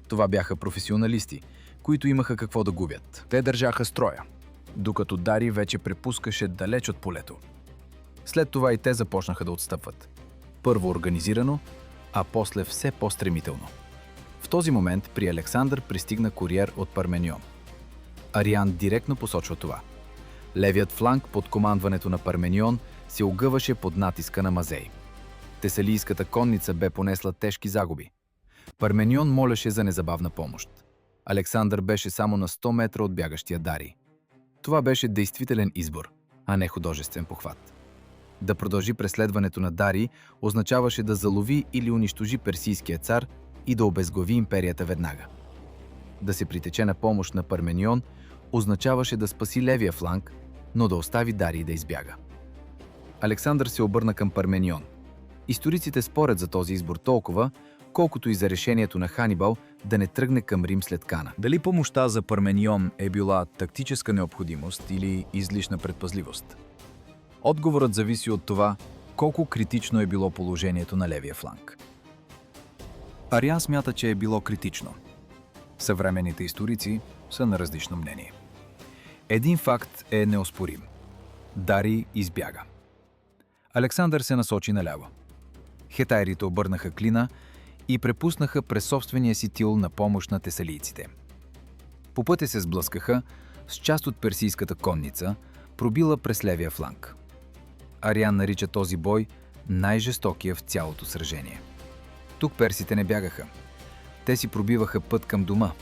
Това бяха професионалисти, които имаха какво да губят. Те държаха строя, докато Дарий вече препускаше далеч от полето. След това и те започнаха да отстъпват. Първо организирано, а после все по-стремително. В този момент при Александър пристигна куриер от Парменион. Ариан директно посочва това. Левият фланг под командването на Парменион се огъваше под натиска на Мазей. Тесалийската конница бе понесла тежки загуби. Парменион молеше за незабавна помощ. Александър беше само на 100 метра от бягащия Дарий. Това беше действителен избор, а не художествен похват. Да продължи преследването на Дарий означаваше да залови или унищожи персийския цар и да обезглави империята веднага. Да се притече на помощ на Парменион означаваше да спаси левия фланг, но да остави Дарий да избяга. Александър се обърна към Парменион. Историците спорят за този избор толкова, колкото и за решението на Ханибал да не тръгне към Рим след Кана. Дали помощта за Парменион е била тактическа необходимост или излишна предпазливост? Отговорът зависи от това, колко критично е било положението на левия фланг. Ариан смята, че е било критично. Съвременните историци са на различно мнение. Един факт е неоспорим. Дарий избяга. Александър се насочи наляво. Хетайрите обърнаха клина и препуснаха през собствения си тил на помощ на тесалийците. По пътя се сблъскаха с част от персийската конница, пробила през левия фланг. Ариан нарича този бой най-жестокия в цялото сражение. Тук персите не бягаха. Те си пробиваха път към дома,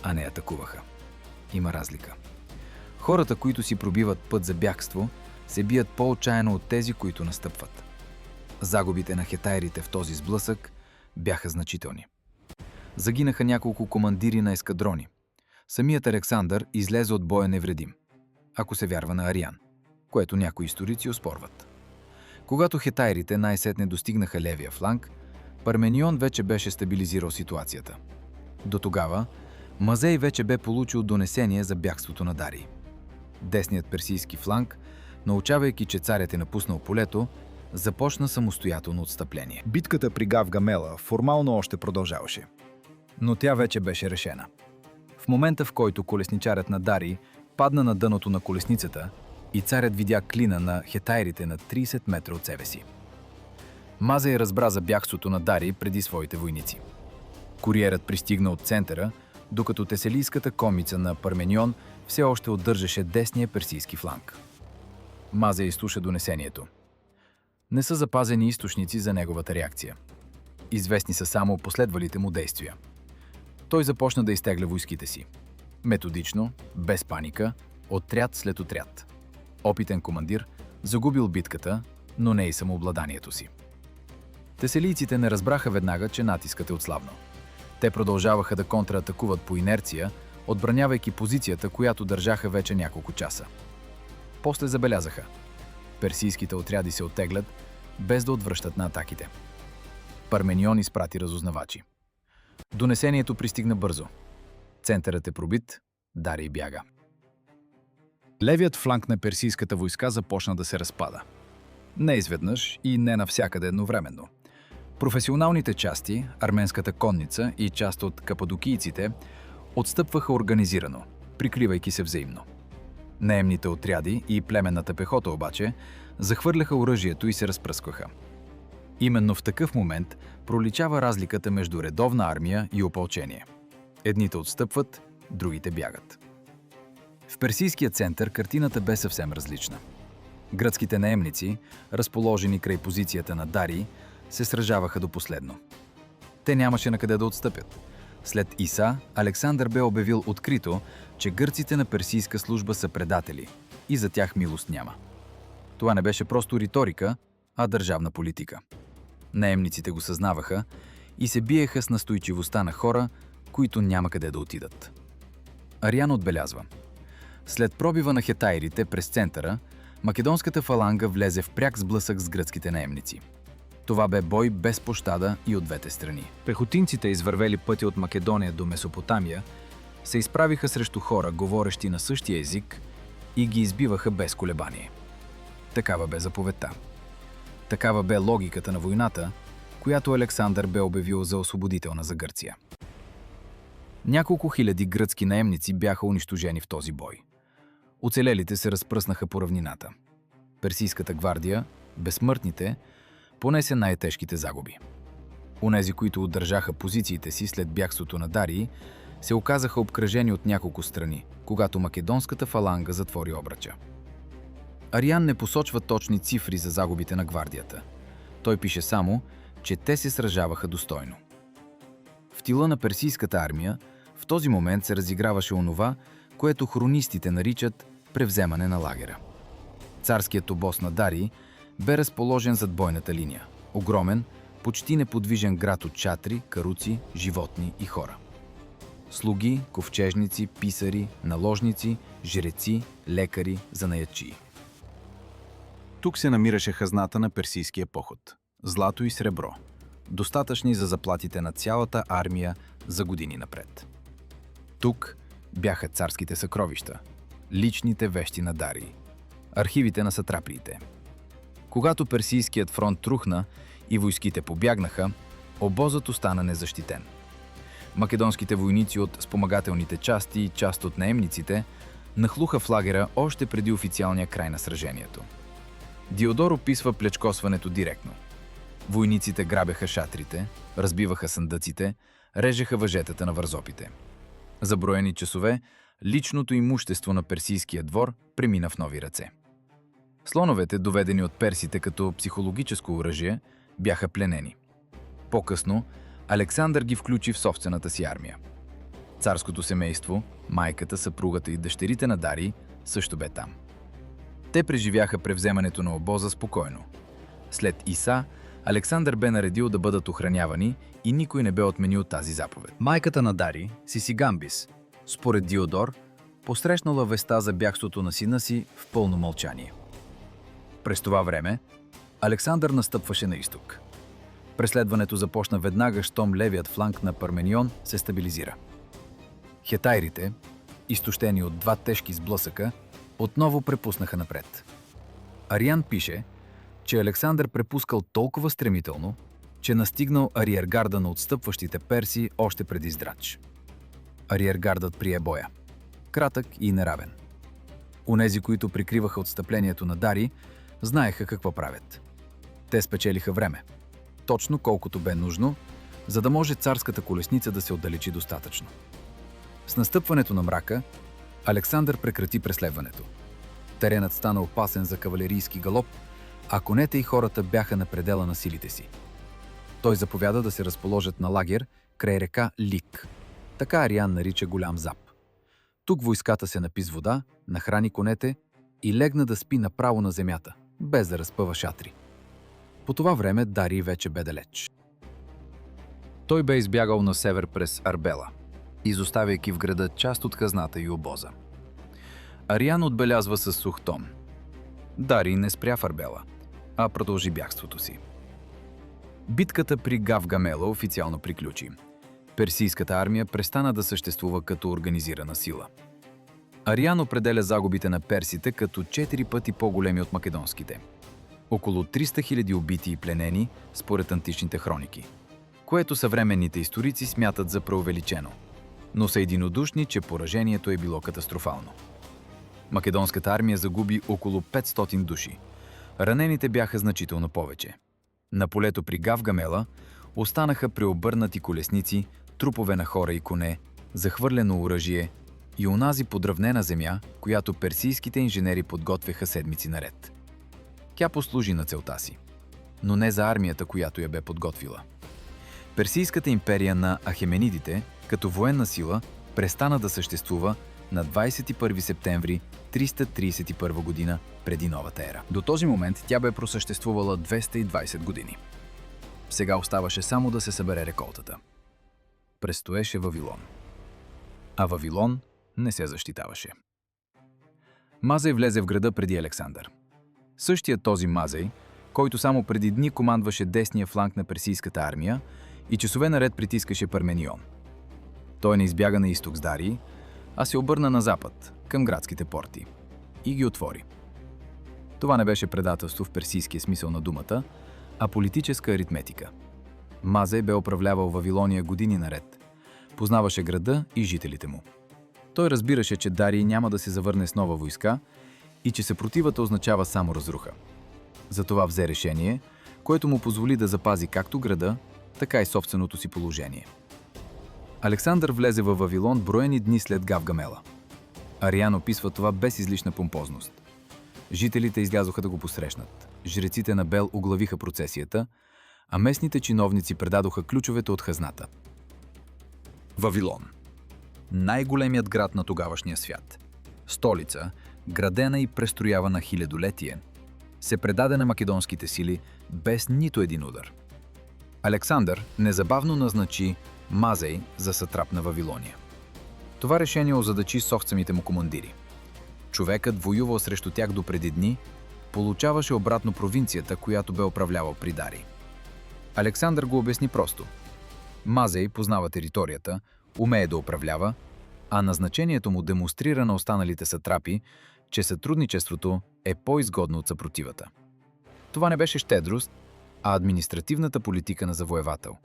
а не атакуваха. Има разлика. Хората, които си пробиват път за бягство, се бият по-отчаяно от тези, които настъпват. Загубите на хетайрите в този сблъсък бяха значителни. Загинаха няколко командири на ескадрони. Самият Александър излезе от боя невредим, ако се вярва на Ариан, което някои историци оспорват. Когато хетайрите най-сетне достигнаха левия фланг, Парменион вече беше стабилизирал ситуацията. До тогава Мазей вече бе получил донесение за бягството на Дарий. Десният персийски фланг, научавайки, че царят е напуснал полето, започна самостоятелно отстъпление. Битката при Гавгамела формално още продължаваше. Но тя вече беше решена. В момента, в който колесничарят на Дарий падна на дъното на колесницата и царят видя клина на хетайрите на 30 метра от себе си. Мазей разбра за бягството на Дарий преди своите войници. Куриерът пристигна от центъра, докато тесалийската конница на Парменион все още отдържаше десния персийски фланг. Мазей изслуша донесението. Не са запазени източници за неговата реакция. Известни са само последвалите му действия. Той започна да изтегля войските си. Методично, без паника, отряд след отряд. Опитен командир, загубил битката, но не и самообладанието си. Тесалийците не разбраха веднага, че натискът е отслабнал. Те продължаваха да контратакуват по инерция, отбранявайки позицията, която държаха вече няколко часа. После забелязаха. Персийските отряди се оттеглят, без да отвръщат на атаките. Парменион изпрати разузнавачи. Донесението пристигна бързо. Центърът е пробит, Дарий бяга. Левият фланг на персийската войска започна да се разпада. Не изведнъж и не навсякъде едновременно. Професионалните части, арменската конница и част от кападокийците Отстъпваха организирано, прикривайки се взаимно. Наемните отряди и племенната пехота обаче захвърляха оръжието и се разпръскваха. Именно в такъв момент проличава разликата между редовна армия и опълчение. Едните отстъпват, другите бягат. В персийския център картината бе съвсем различна. Гръцките наемници, разположени край позицията на Дарий, се сражаваха до последно. Те нямаше на къде да отстъпят. След Иса, Александър бе обявил открито, че гърците на персийска служба са предатели и за тях милост няма. Това не беше просто риторика, а държавна политика. Наемниците го съзнаваха и се биеха с настойчивостта на хора, които няма къде да отидат. Ариан отбелязва: след пробива на хетайрите през центъра, македонската фаланга влезе в пряк сблъсък с гръцките наемници. Това бе бой без пощада и от двете страни. Пехотинците, извървели пътя от Македония до Месопотамия, се изправиха срещу хора, говорещи на същия език, и ги избиваха без колебание. Такава бе заповедта. Такава бе логиката на войната, която Александър бе обявил за освободителна за Гърция. Няколко хиляди гръцки наемници бяха унищожени в този бой. Оцелелите се разпръснаха по равнината. Персийската гвардия, безсмъртните, понесе най-тежките загуби. Онези, които удържаха позициите си след бягството на Дарий, се оказаха обкръжени от няколко страни, когато македонската фаланга затвори обръча. Ариан не посочва точни цифри за загубите на гвардията. Той пише само, че те се сражаваха достойно. В тила на персийската армия в този момент се разиграваше онова, което хронистите наричат превземане на лагера. Царският обоз на Дарий бе разположен зад бойната линия. Огромен, почти неподвижен град от чатри, каруци, животни и хора. Слуги, ковчежници, писари, наложници, жреци, лекари, занаятчии. Тук се намираше хазната на персийския поход. Злато и сребро, достатъчни за заплатите на цялата армия за години напред. Тук бяха царските съкровища, личните вещи на Дарий, архивите на сатрапиите. Когато персийският фронт трухна и войските побягнаха, обозът остана незащитен. Македонските войници от спомагателните части и част от наемниците нахлуха в лагера още преди официалния край на сражението. Диодор описва плячкосването директно. Войниците грабеха шатрите, разбиваха съндъците, режеха въжетата на вързопите. За броени часове личното имущество на персийския двор премина в нови ръце. Слоновете, доведени от персите като психологическо оръжие, бяха пленени. По-късно Александър ги включи в собствената си армия. Царското семейство, майката, съпругата и дъщерите на Дарий също бе там. Те преживяха превземането на обоза спокойно. След Иса, Александър бе наредил да бъдат охранявани и никой не бе отменил тази заповед. Майката на Дарий, Сисигамбис, според Диодор, посрещнала веста за бягството на сина си в пълно мълчание. През това време Александър настъпваше на изток. Преследването започна веднага, щом левият фланг на Парменион се стабилизира. Хетайрите, изтощени от два тежки сблъсъка, отново препуснаха напред. Ариан пише, че Александър препускал толкова стремително, че настигнал ариергарда на отстъпващите перси още преди Здрач. Ариергардът прие боя. Кратък и неравен. Онези, които прикриваха отстъплението на Дарий, знаеха какво правят. Те спечелиха време. Точно колкото бе нужно, за да може царската колесница да се отдалечи достатъчно. С настъпването на мрака, Александър прекрати преследването. Теренът стана опасен за кавалерийски галоп, а конете и хората бяха на предела на силите си. Той заповяда да се разположат на лагер край река Лик. Така Ариан нарича Голям Зап. Тук войската се напи с вода, нахрани конете и легна да спи направо на земята, без да разпъва шатри. По това време Дарий вече бе далеч. Той бе избягал на север през Арбела, изоставяйки в града част от хазната и обоза. Ариан отбелязва със сух тон. Дарий не спря в Арбела, а продължи бягството си. Битката при Гавгамела официално приключи. Персийската армия престана да съществува като организирана сила. Ариан определя загубите на персите като 4 пъти по-големи от македонските. Около 300 000 убити и пленени, според античните хроники, което съвременните историци смятат за преувеличено. но са единодушни, че поражението е било катастрофално. Македонската армия загуби около 500 души. Ранените бяха значително повече. На полето при Гавгамела останаха преобърнати колесници, трупове на хора и коне, захвърлено оръжие и онази подравнена земя, която персийските инженери подготвяха седмици наред. Тя послужи на целта си, но не за армията, която я бе подготвила. Персийската империя на Ахеменидите, като военна сила, престана да съществува на 21 септември 331 година преди новата ера. До този момент тя бе просъществувала 220 години. Сега оставаше само да се събере реколтата. Престоеше Вавилон. А Вавилон не се защитаваше. Мазей влезе в града преди Александър. Същият този Мазей, който само преди дни командваше десния фланг на персийската армия и часове наред притискаше Парменион. Той не избяга на изток с Дарий, а се обърна на запад, към градските порти, и ги отвори. Това не беше предателство в персийския смисъл на думата, а политическа аритметика. Мазей бе управлявал Вавилония години наред. Познаваше града и жителите му. Той разбираше, че Дарий няма да се завърне с нова войска и че съпротивата означава само разруха. Затова взе решение, което му позволи да запази както града, така и собственото си положение. Александър влезе във Вавилон броени дни след Гавгамела. Ариан описва това без излишна помпозност. Жителите излязоха да го посрещнат. Жреците на Бел оглавиха процесията, а местните чиновници предадоха ключовете от хазната. Вавилон. Най-големият град на тогавашния свят. Столица, градена и престроявана хилядолетие, се предаде на македонските сили без нито един удар. Александър незабавно назначи Мазей за сатрап на Вавилония. Това решение озадачи собствените му командири. Човекът, воювал срещу тях допреди дни, получаваше обратно провинцията, която бе управлявал при Дарий. Александър го обясни просто. Мазей познава територията, умее да управлява, а назначението му демонстрира на останалите сатрапи, че сътрудничеството е по-изгодно от съпротивата. Това не беше щедрост, а административната политика на завоевател,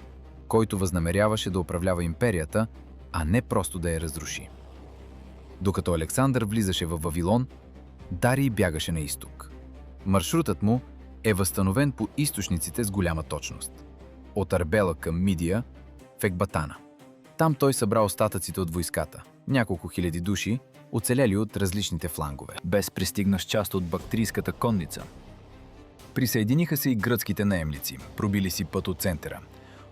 който възнамеряваше да управлява империята, а не просто да я разруши. Докато Александър влизаше в Вавилон, Дарий бягаше на изток. Маршрутът му е възстановен по източниците с голяма точност. От Арбела към Мидия, в Екбатана. Там той събра остатъците от войската, няколко хиляди души, оцеляли от различните флангове, без пристигна с част от бактрийската конница. Присъединиха се и гръцките наемници, пробили си път от центъра,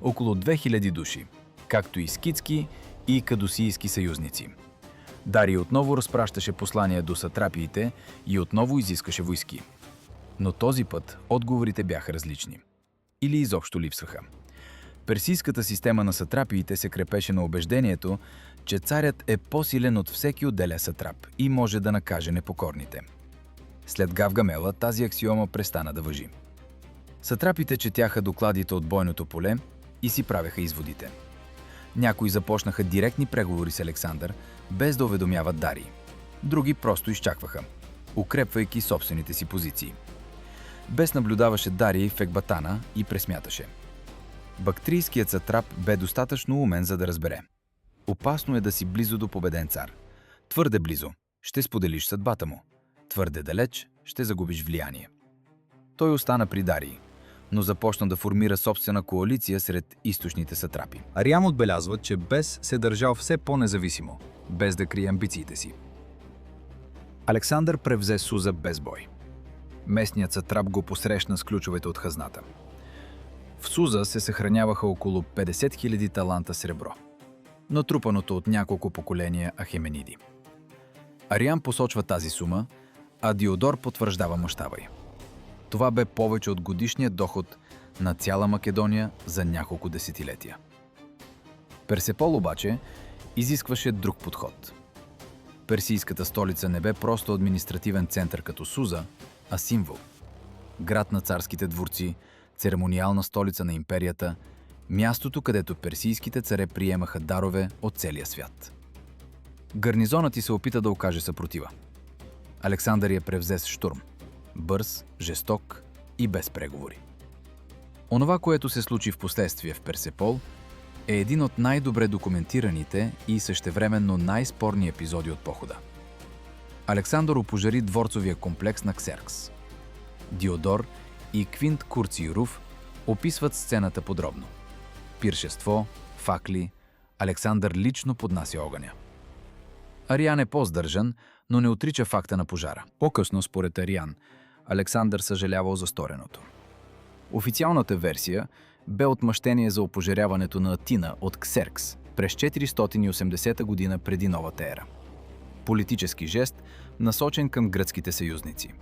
около 2000 души, както и скитски и кадусийски съюзници. Дарий отново разпращаше послания до сатрапиите и отново изискаше войски. Но този път отговорите бяха различни. Или изобщо липсваха. Персийската система на сатрапиите се крепеше на убеждението, че царят е по-силен от всеки отделен сатрап и може да накаже непокорните. След Гавгамела тази аксиома престана да важи. Сатрапите четяха докладите от бойното поле и си правеха изводите. Някои започнаха директни преговори с Александър, без да уведомяват Дарий. Други просто изчакваха, укрепвайки собствените си позиции. Без наблюдаваше Дарий в Екбатана и пресмяташе. Бактрийският сатрап бе достатъчно умен, за да разбере. Опасно е да си близо до победен цар. Твърде близо ще споделиш съдбата му. Твърде далеч ще загубиш влияние. Той остана при Дарий, но започна да формира собствена коалиция сред източните сатрапи. Ариан отбелязва, че Бес се държал все по-независимо, без да крие амбициите си. Александър превзе Суза без бой. Местният сатрап го посрещна с ключовете от хазната. В Суза се съхраняваха около 50 000 таланта сребро, натрупаното от няколко поколения ахемениди. Ариан посочва тази сума, а Диодор потвърждава мащаба й. Това бе повече от годишния доход на цяла Македония за няколко десетилетия. Персепол обаче изискваше друг подход. Персийската столица не бе просто административен център като Суза, а символ. Град на царските дворци, церемониална столица на империята, мястото, където персийските царе приемаха дарове от целия свят. Гарнизонът й се опита да окаже съпротива. Александър я превзе с щурм. Бърз, жесток и без преговори. Онова, което се случи в последствие в Персепол, е един от най-добре документираните и същевременно най-спорни епизоди от похода. Александър опожари дворцовия комплекс на Ксеркс. Диодор и Квинт Курциюров описват сцената подробно. Пиршество, факли, Александър лично поднася огъня. Ариан е по-здържан, но не отрича факта на пожара. По-късно, според Ариан, Александър съжалявал за стореното. Официалната версия бе отмъщение за опожаряването на Атина от Ксеркс през 480 година преди новата ера. Политически жест, насочен към гръцките съюзници.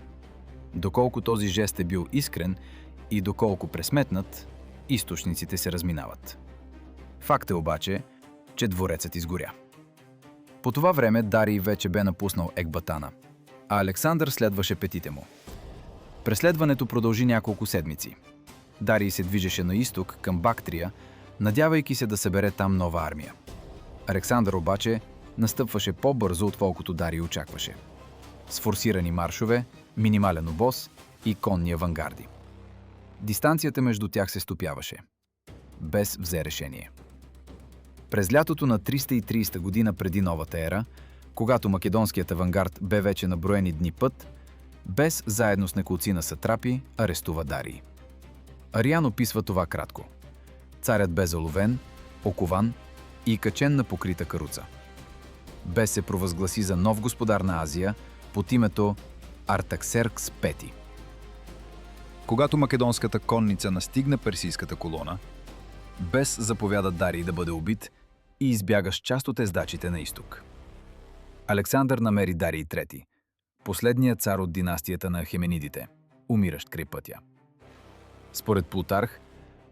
Доколко този жест е бил искрен и доколко пресметнат, източниците се разминават. Факт е обаче, че дворецът изгоря. По това време Дарий вече бе напуснал Екбатана, а Александър следваше петите му. Преследването продължи няколко седмици. Дарий се движеше на изток към Бактрия, надявайки се да събере там нова армия. Александър обаче настъпваше по-бързо, отколкото Дарий очакваше. С форсирани маршове, минимален обоз и конни авангарди. Дистанцията между тях се стопяваше. Без взе решение. През лятото на 330 година преди новата ера, когато македонският авангард бе вече на броени дни път, Бес заедно с неколцина сатрапи арестува Дарий. Ариан описва това кратко. Царят бе заловен, окован и качен на покрита каруца. Бес се провъзгласи за нов господар на Азия под името Артаксеркс V. Когато македонската конница настигна персийската колона, Бес заповяда Дарий да бъде убит и избяга с част от ездачите на изток. Александър намери Дарий III, последният цар от династията на Ахеменидите, умиращ край пътя. Според Плутарх,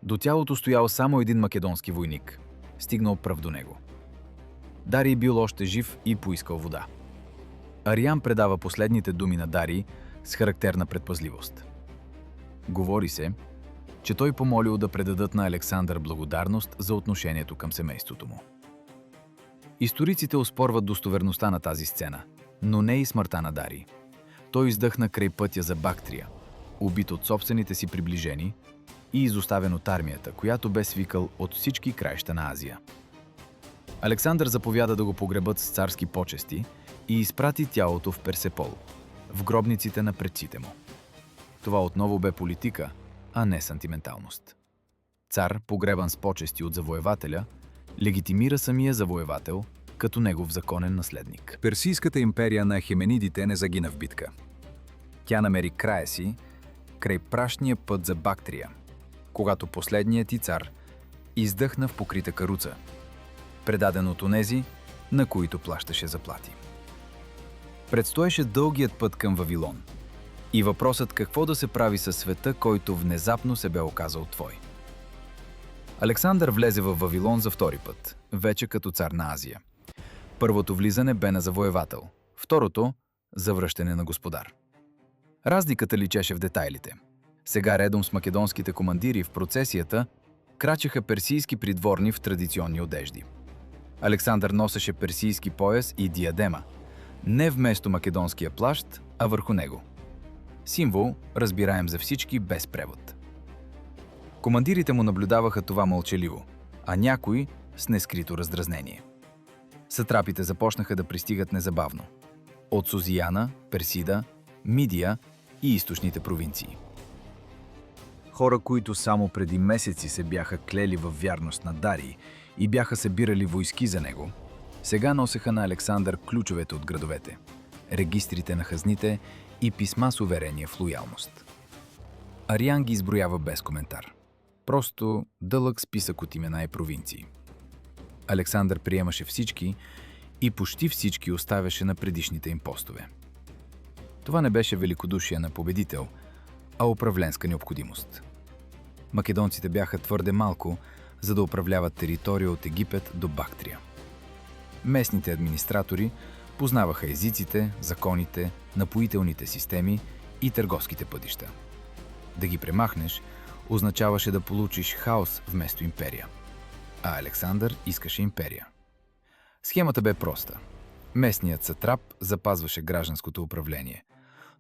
до тялото стоял само един македонски войник, стигнал пръв до него. Дарий бил още жив и поискал вода. Ариан предава последните думи на Дарий с характерна предпазливост. Говори се, че той помолил да предадат на Александър благодарност за отношението към семейството му. Историците оспорват достоверността на тази сцена, но не и смъртта на Дарий. Той издъхна край пътя за Бактрия, убит от собствените си приближени и изоставен от армията, която бе свикал от всички краища на Азия. Александър заповяда да го погребат с царски почести и изпрати тялото в Персепол, в гробниците на предците му. Това отново бе политика, а не сантименталност. Цар, погребан с почести от завоевателя, легитимира самия завоевател като негов законен наследник. Персийската империя на Ахеменидите не загина в битка. Тя намери края си край прашния път за Бактрия, когато последният ти цар издъхна в покрита каруца, предаден от онези, на които плащаше заплати. Предстоеше дългият път към Вавилон и въпросът какво да се прави със света, който внезапно се бе оказал твой. Александър влезе в Вавилон за втори път, вече като цар на Азия. Първото влизане бе на завоевател, второто – за връщане на господар. Разликата личеше в детайлите. Сега редом с македонските командири в процесията крачеха персийски придворни в традиционни одежди. Александър носеше персийски пояс и диадема, не вместо македонския плащ, а върху него. Символ, разбираем за всички, без превод. Командирите му наблюдаваха това мълчаливо, а някои с нескрито раздразнение. Сатрапите започнаха да пристигат незабавно. От Сузияна, Персида, Мидия и източните провинции. Хора, които само преди месеци се бяха клели във вярност на Дарий и бяха събирали войски за него, сега носеха на Александър ключовете от градовете, регистрите на хазните и писма с уверение в лоялност. Ариан ги изброява без коментар. Просто дълъг списък от имена и провинции. Александър приемаше всички и почти всички оставяше на предишните им постове. Това не беше великодушие на победител, а управленска необходимост. Македонците бяха твърде малко, за да управляват територия от Египет до Бактрия. Местните администратори познаваха езиците, законите, напоителните системи и търговските пътища. Да ги премахнеш означаваше да получиш хаос вместо империя. А Александър искаше империя. Схемата бе проста. Местният сатрап запазваше гражданското управление,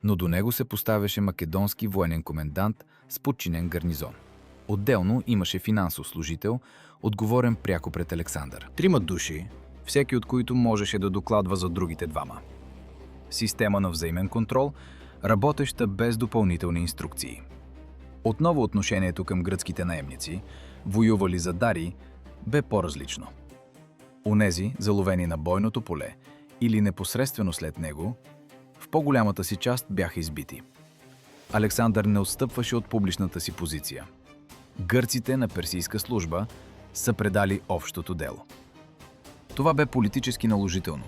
но до него се поставяше македонски военен комендант с подчинен гарнизон. Отделно имаше финансов служител, отговорен пряко пред Александър. 3 души, всеки от които можеше да докладва за другите двама. Система на взаимен контрол, работеща без допълнителни инструкции. Отново отношението към гръцките наемници, воювали за дари, бе по-различно. Онези, заловени на бойното поле или непосредствено след него, в по-голямата си част бяха избити. Александър не отстъпваше от публичната си позиция. Гърците на персийска служба са предали общото дело. Това бе политически наложително.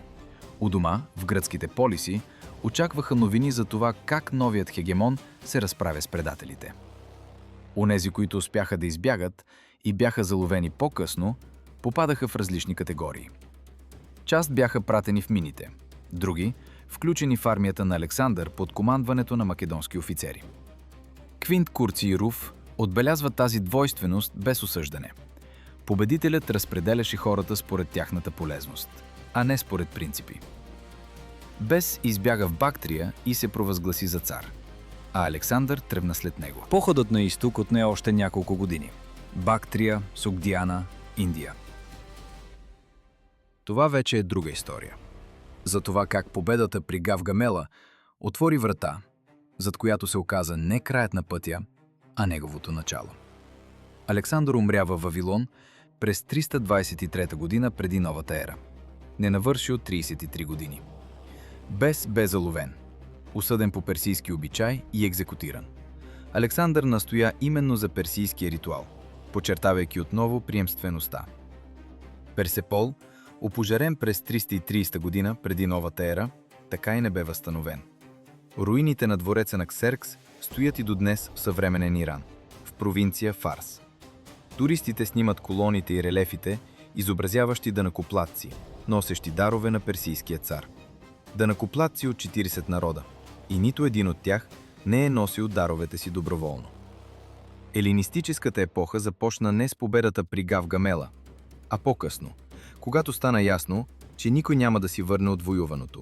У дома, в гръцките полиси, очакваха новини за това как новият хегемон се разправя с предателите. Онези, които успяха да избягат и бяха заловени по-късно, попадаха в различни категории. Част бяха пратени в мините, други – включени в армията на Александър под командването на македонски офицери. Квинт Курций Руф отбелязва тази двойственост без осъждане. Победителят разпределяше хората според тяхната полезност, а не според принципи. Бес избяга в Бактрия и се провъзгласи за цар, а Александър тръгна след него. Походът на изток отне още няколко години. Бактрия, Согдиана, Индия. Това вече е друга история. За това как победата при Гавгамела отвори врата, зад която се оказа не краят на пътя, а неговото начало. Александър умря във Вавилон през 323 година преди новата ера. Не навършил 33 години. Бес бе заловен, осъден по персийски обичай и екзекутиран. Александър настоя именно за персийския ритуал, подчертавайки отново приемствеността. Персепол, опожарен през 330 година преди новата ера, така и не бе възстановен. Руините на двореца на Ксеркс стоят и до днес в съвременен Иран, в провинция Фарс. Туристите снимат колоните и релефите, изобразяващи данъкоплатци, носещи дарове на персийския цар. Данъкоплатци от 40 народа, и нито един от тях не е носил даровете си доброволно. Елинистическата епоха започна не с победата при Гавгамела, а по-късно, когато стана ясно, че никой няма да си върне от воюваното.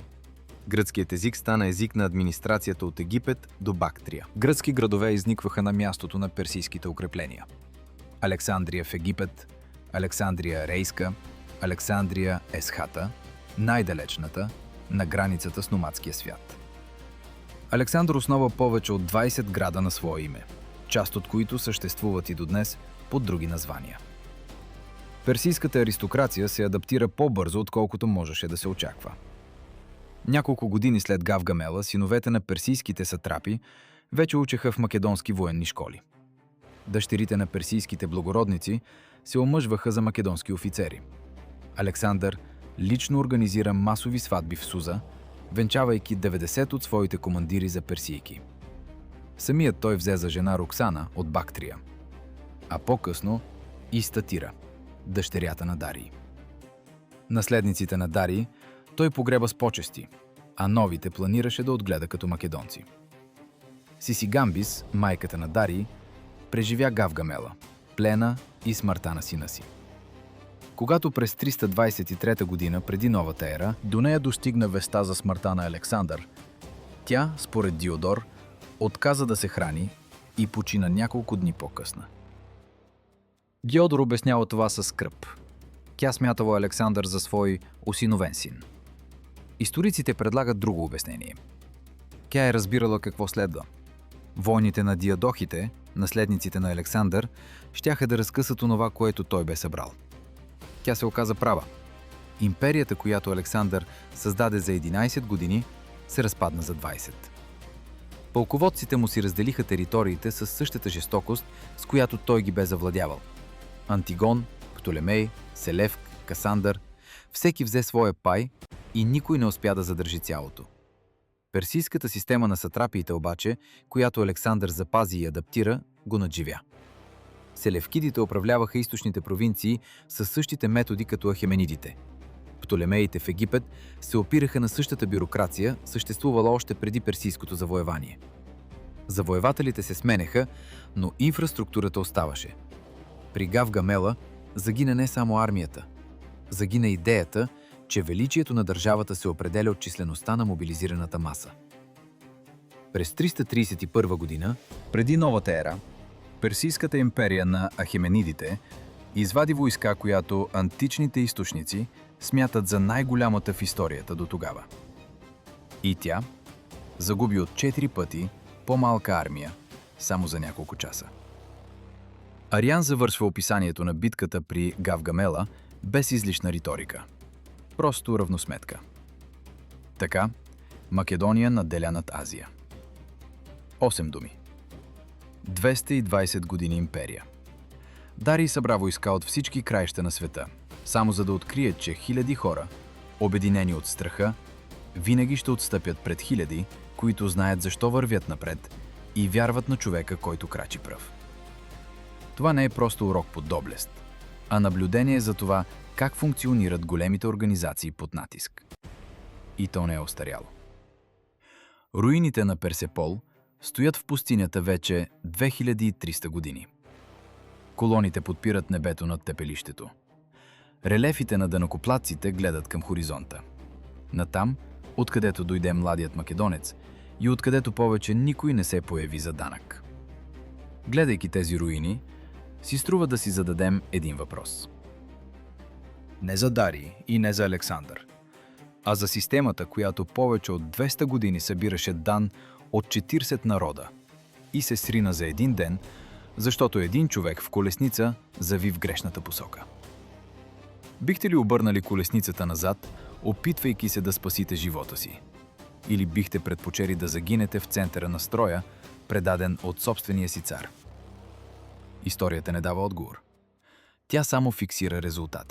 Гръцкият език стана език на администрацията от Египет до Бактрия. Гръцки градове изникваха на мястото на персийските укрепления. Александрия в Египет, Александрия Рейска, Александрия Есхата, най-далечната, на границата с номадския свят. Александър основа повече от 20 града на свое име, част от които съществуват и до днес под други названия. Персийската аристокрация се адаптира по-бързо, отколкото можеше да се очаква. Няколко години след Гавгамела, синовете на персийските сатрапи вече учеха в македонски военни школи. Дъщерите на персийските благородници се омъжваха за македонски офицери. Александър лично организира масови сватби в Суза, венчавайки 90 от своите командири за персийки. Самият той взе за жена Роксана от Бактрия, а по-късно и Статира, дъщерята на Дарий. Наследниците на Дарий той погреба с почести, а новите планираше да отгледа като македонци. Сисигамбис, майката на Дарий, преживя Гавгамела, плена и смъртта на сина си. Когато през 323 година преди новата ера до нея достигна веста за смъртта на Александър, тя, според Диодор, отказа да се храни и почина няколко дни по-късно. Диодор обяснява това със скръб. Тя смятала Александър за свой осиновен син. Историците предлагат друго обяснение. Тя е разбирала какво следва. Войните на диадохите, наследниците на Александър, щяха да разкъсат онова, което той бе събрал. Тя се оказа права. Империята, която Александър създаде за 11 години, се разпадна за 20. Пълководците му си разделиха териториите със същата жестокост, с която той ги бе завладявал. Антигон, Птолемей, Селевк, Касандър – всеки взе своя пай и никой не успя да задържи цялото. Персийската система на сатрапиите обаче, която Александър запази и адаптира, го надживя. Селевкидите управляваха източните провинции със същите методи като ахеменидите. Птолемеите в Египет се опираха на същата бюрокрация, съществувала още преди персийското завоевание. Завоевателите се сменеха, но инфраструктурата оставаше. При Гавгамела загина не само армията. Загина идеята, че величието на държавата се определя от числеността на мобилизираната маса. През 331 година, преди новата ера, Персийската империя на Ахеменидите извади войска, която античните източници смятат за най-голямата в историята до тогава. И тя загуби от 4 пъти по-малка армия, само за няколко часа. Ариан завършва описанието на битката при Гавгамела без излишна риторика. Просто равносметка. Така, Македония наделя над Азия. 8 думи. 220 години империя. Дарий събра войска от всички краища на света, само за да открият, че хиляди хора, обединени от страха, винаги ще отстъпят пред хиляди, които знаят защо вървят напред и вярват на човека, който крачи пръв. Това не е просто урок по доблест, а наблюдение за това как функционират големите организации под натиск. И то не е остаряло. Руините на Персепол стоят в пустинята вече 2300 години. Колоните подпират небето над пепелището. Релефите на данъкоплатците гледат към хоризонта. Натам, откъдето дойде младият македонец и откъдето повече никой не се появи за данък. Гледайки тези руини, си струва да си зададем един въпрос. Не за Дарий и не за Александър, а за системата, която повече от 200 години събираше дан от 40 народа и се срина за един ден, защото един човек в колесница зави в грешната посока. Бихте ли обърнали колесницата назад, опитвайки се да спасите живота си? Или бихте предпочели да загинете в центъра на строя, предаден от собствения си цар? Историята не дава отговор. Тя само фиксира резултата.